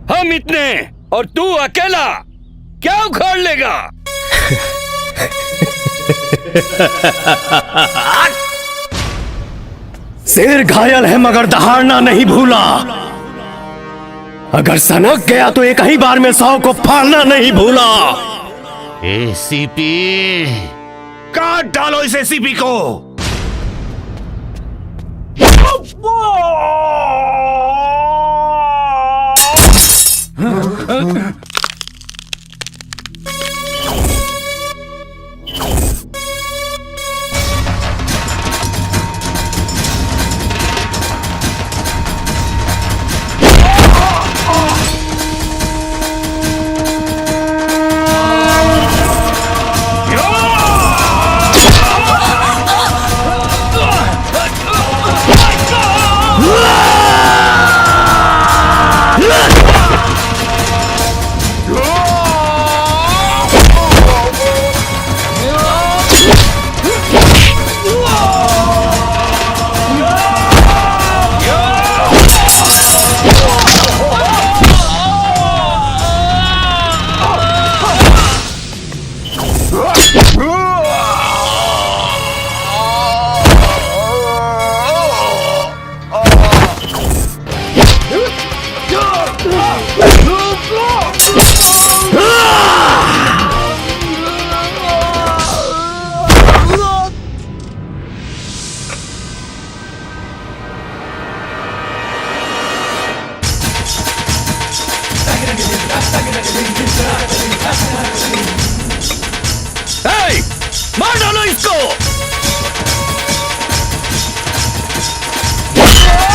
हम इतने और तू अकेला क्या उखाड़ लेगा? शेर घायल है मगर दहाड़ना नहीं भूला। अगर सनक गया तो एक ही बार में 100 को फाड़ना नहीं भूला। एसीपी, काट डालो इस एसीपी को। मार डालो इसको। Yeah!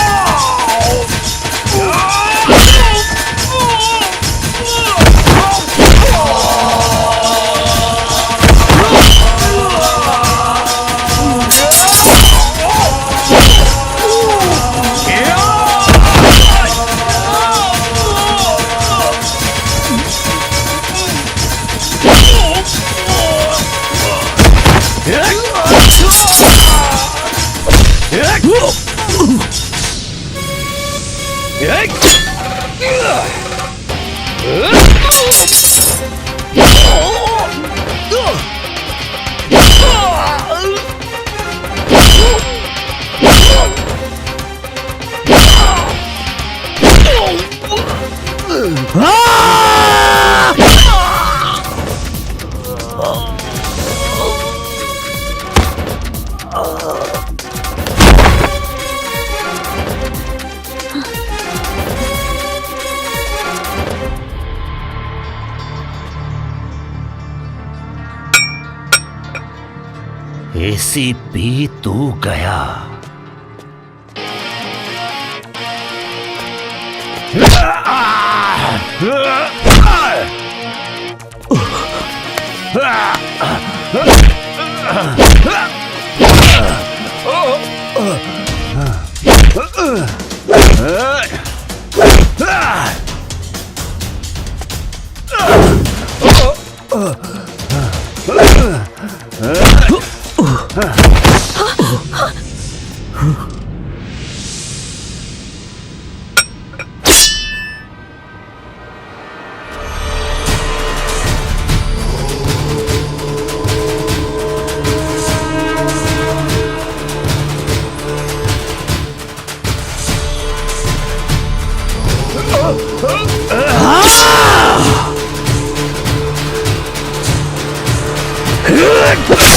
एसीपी तू गया। Ah!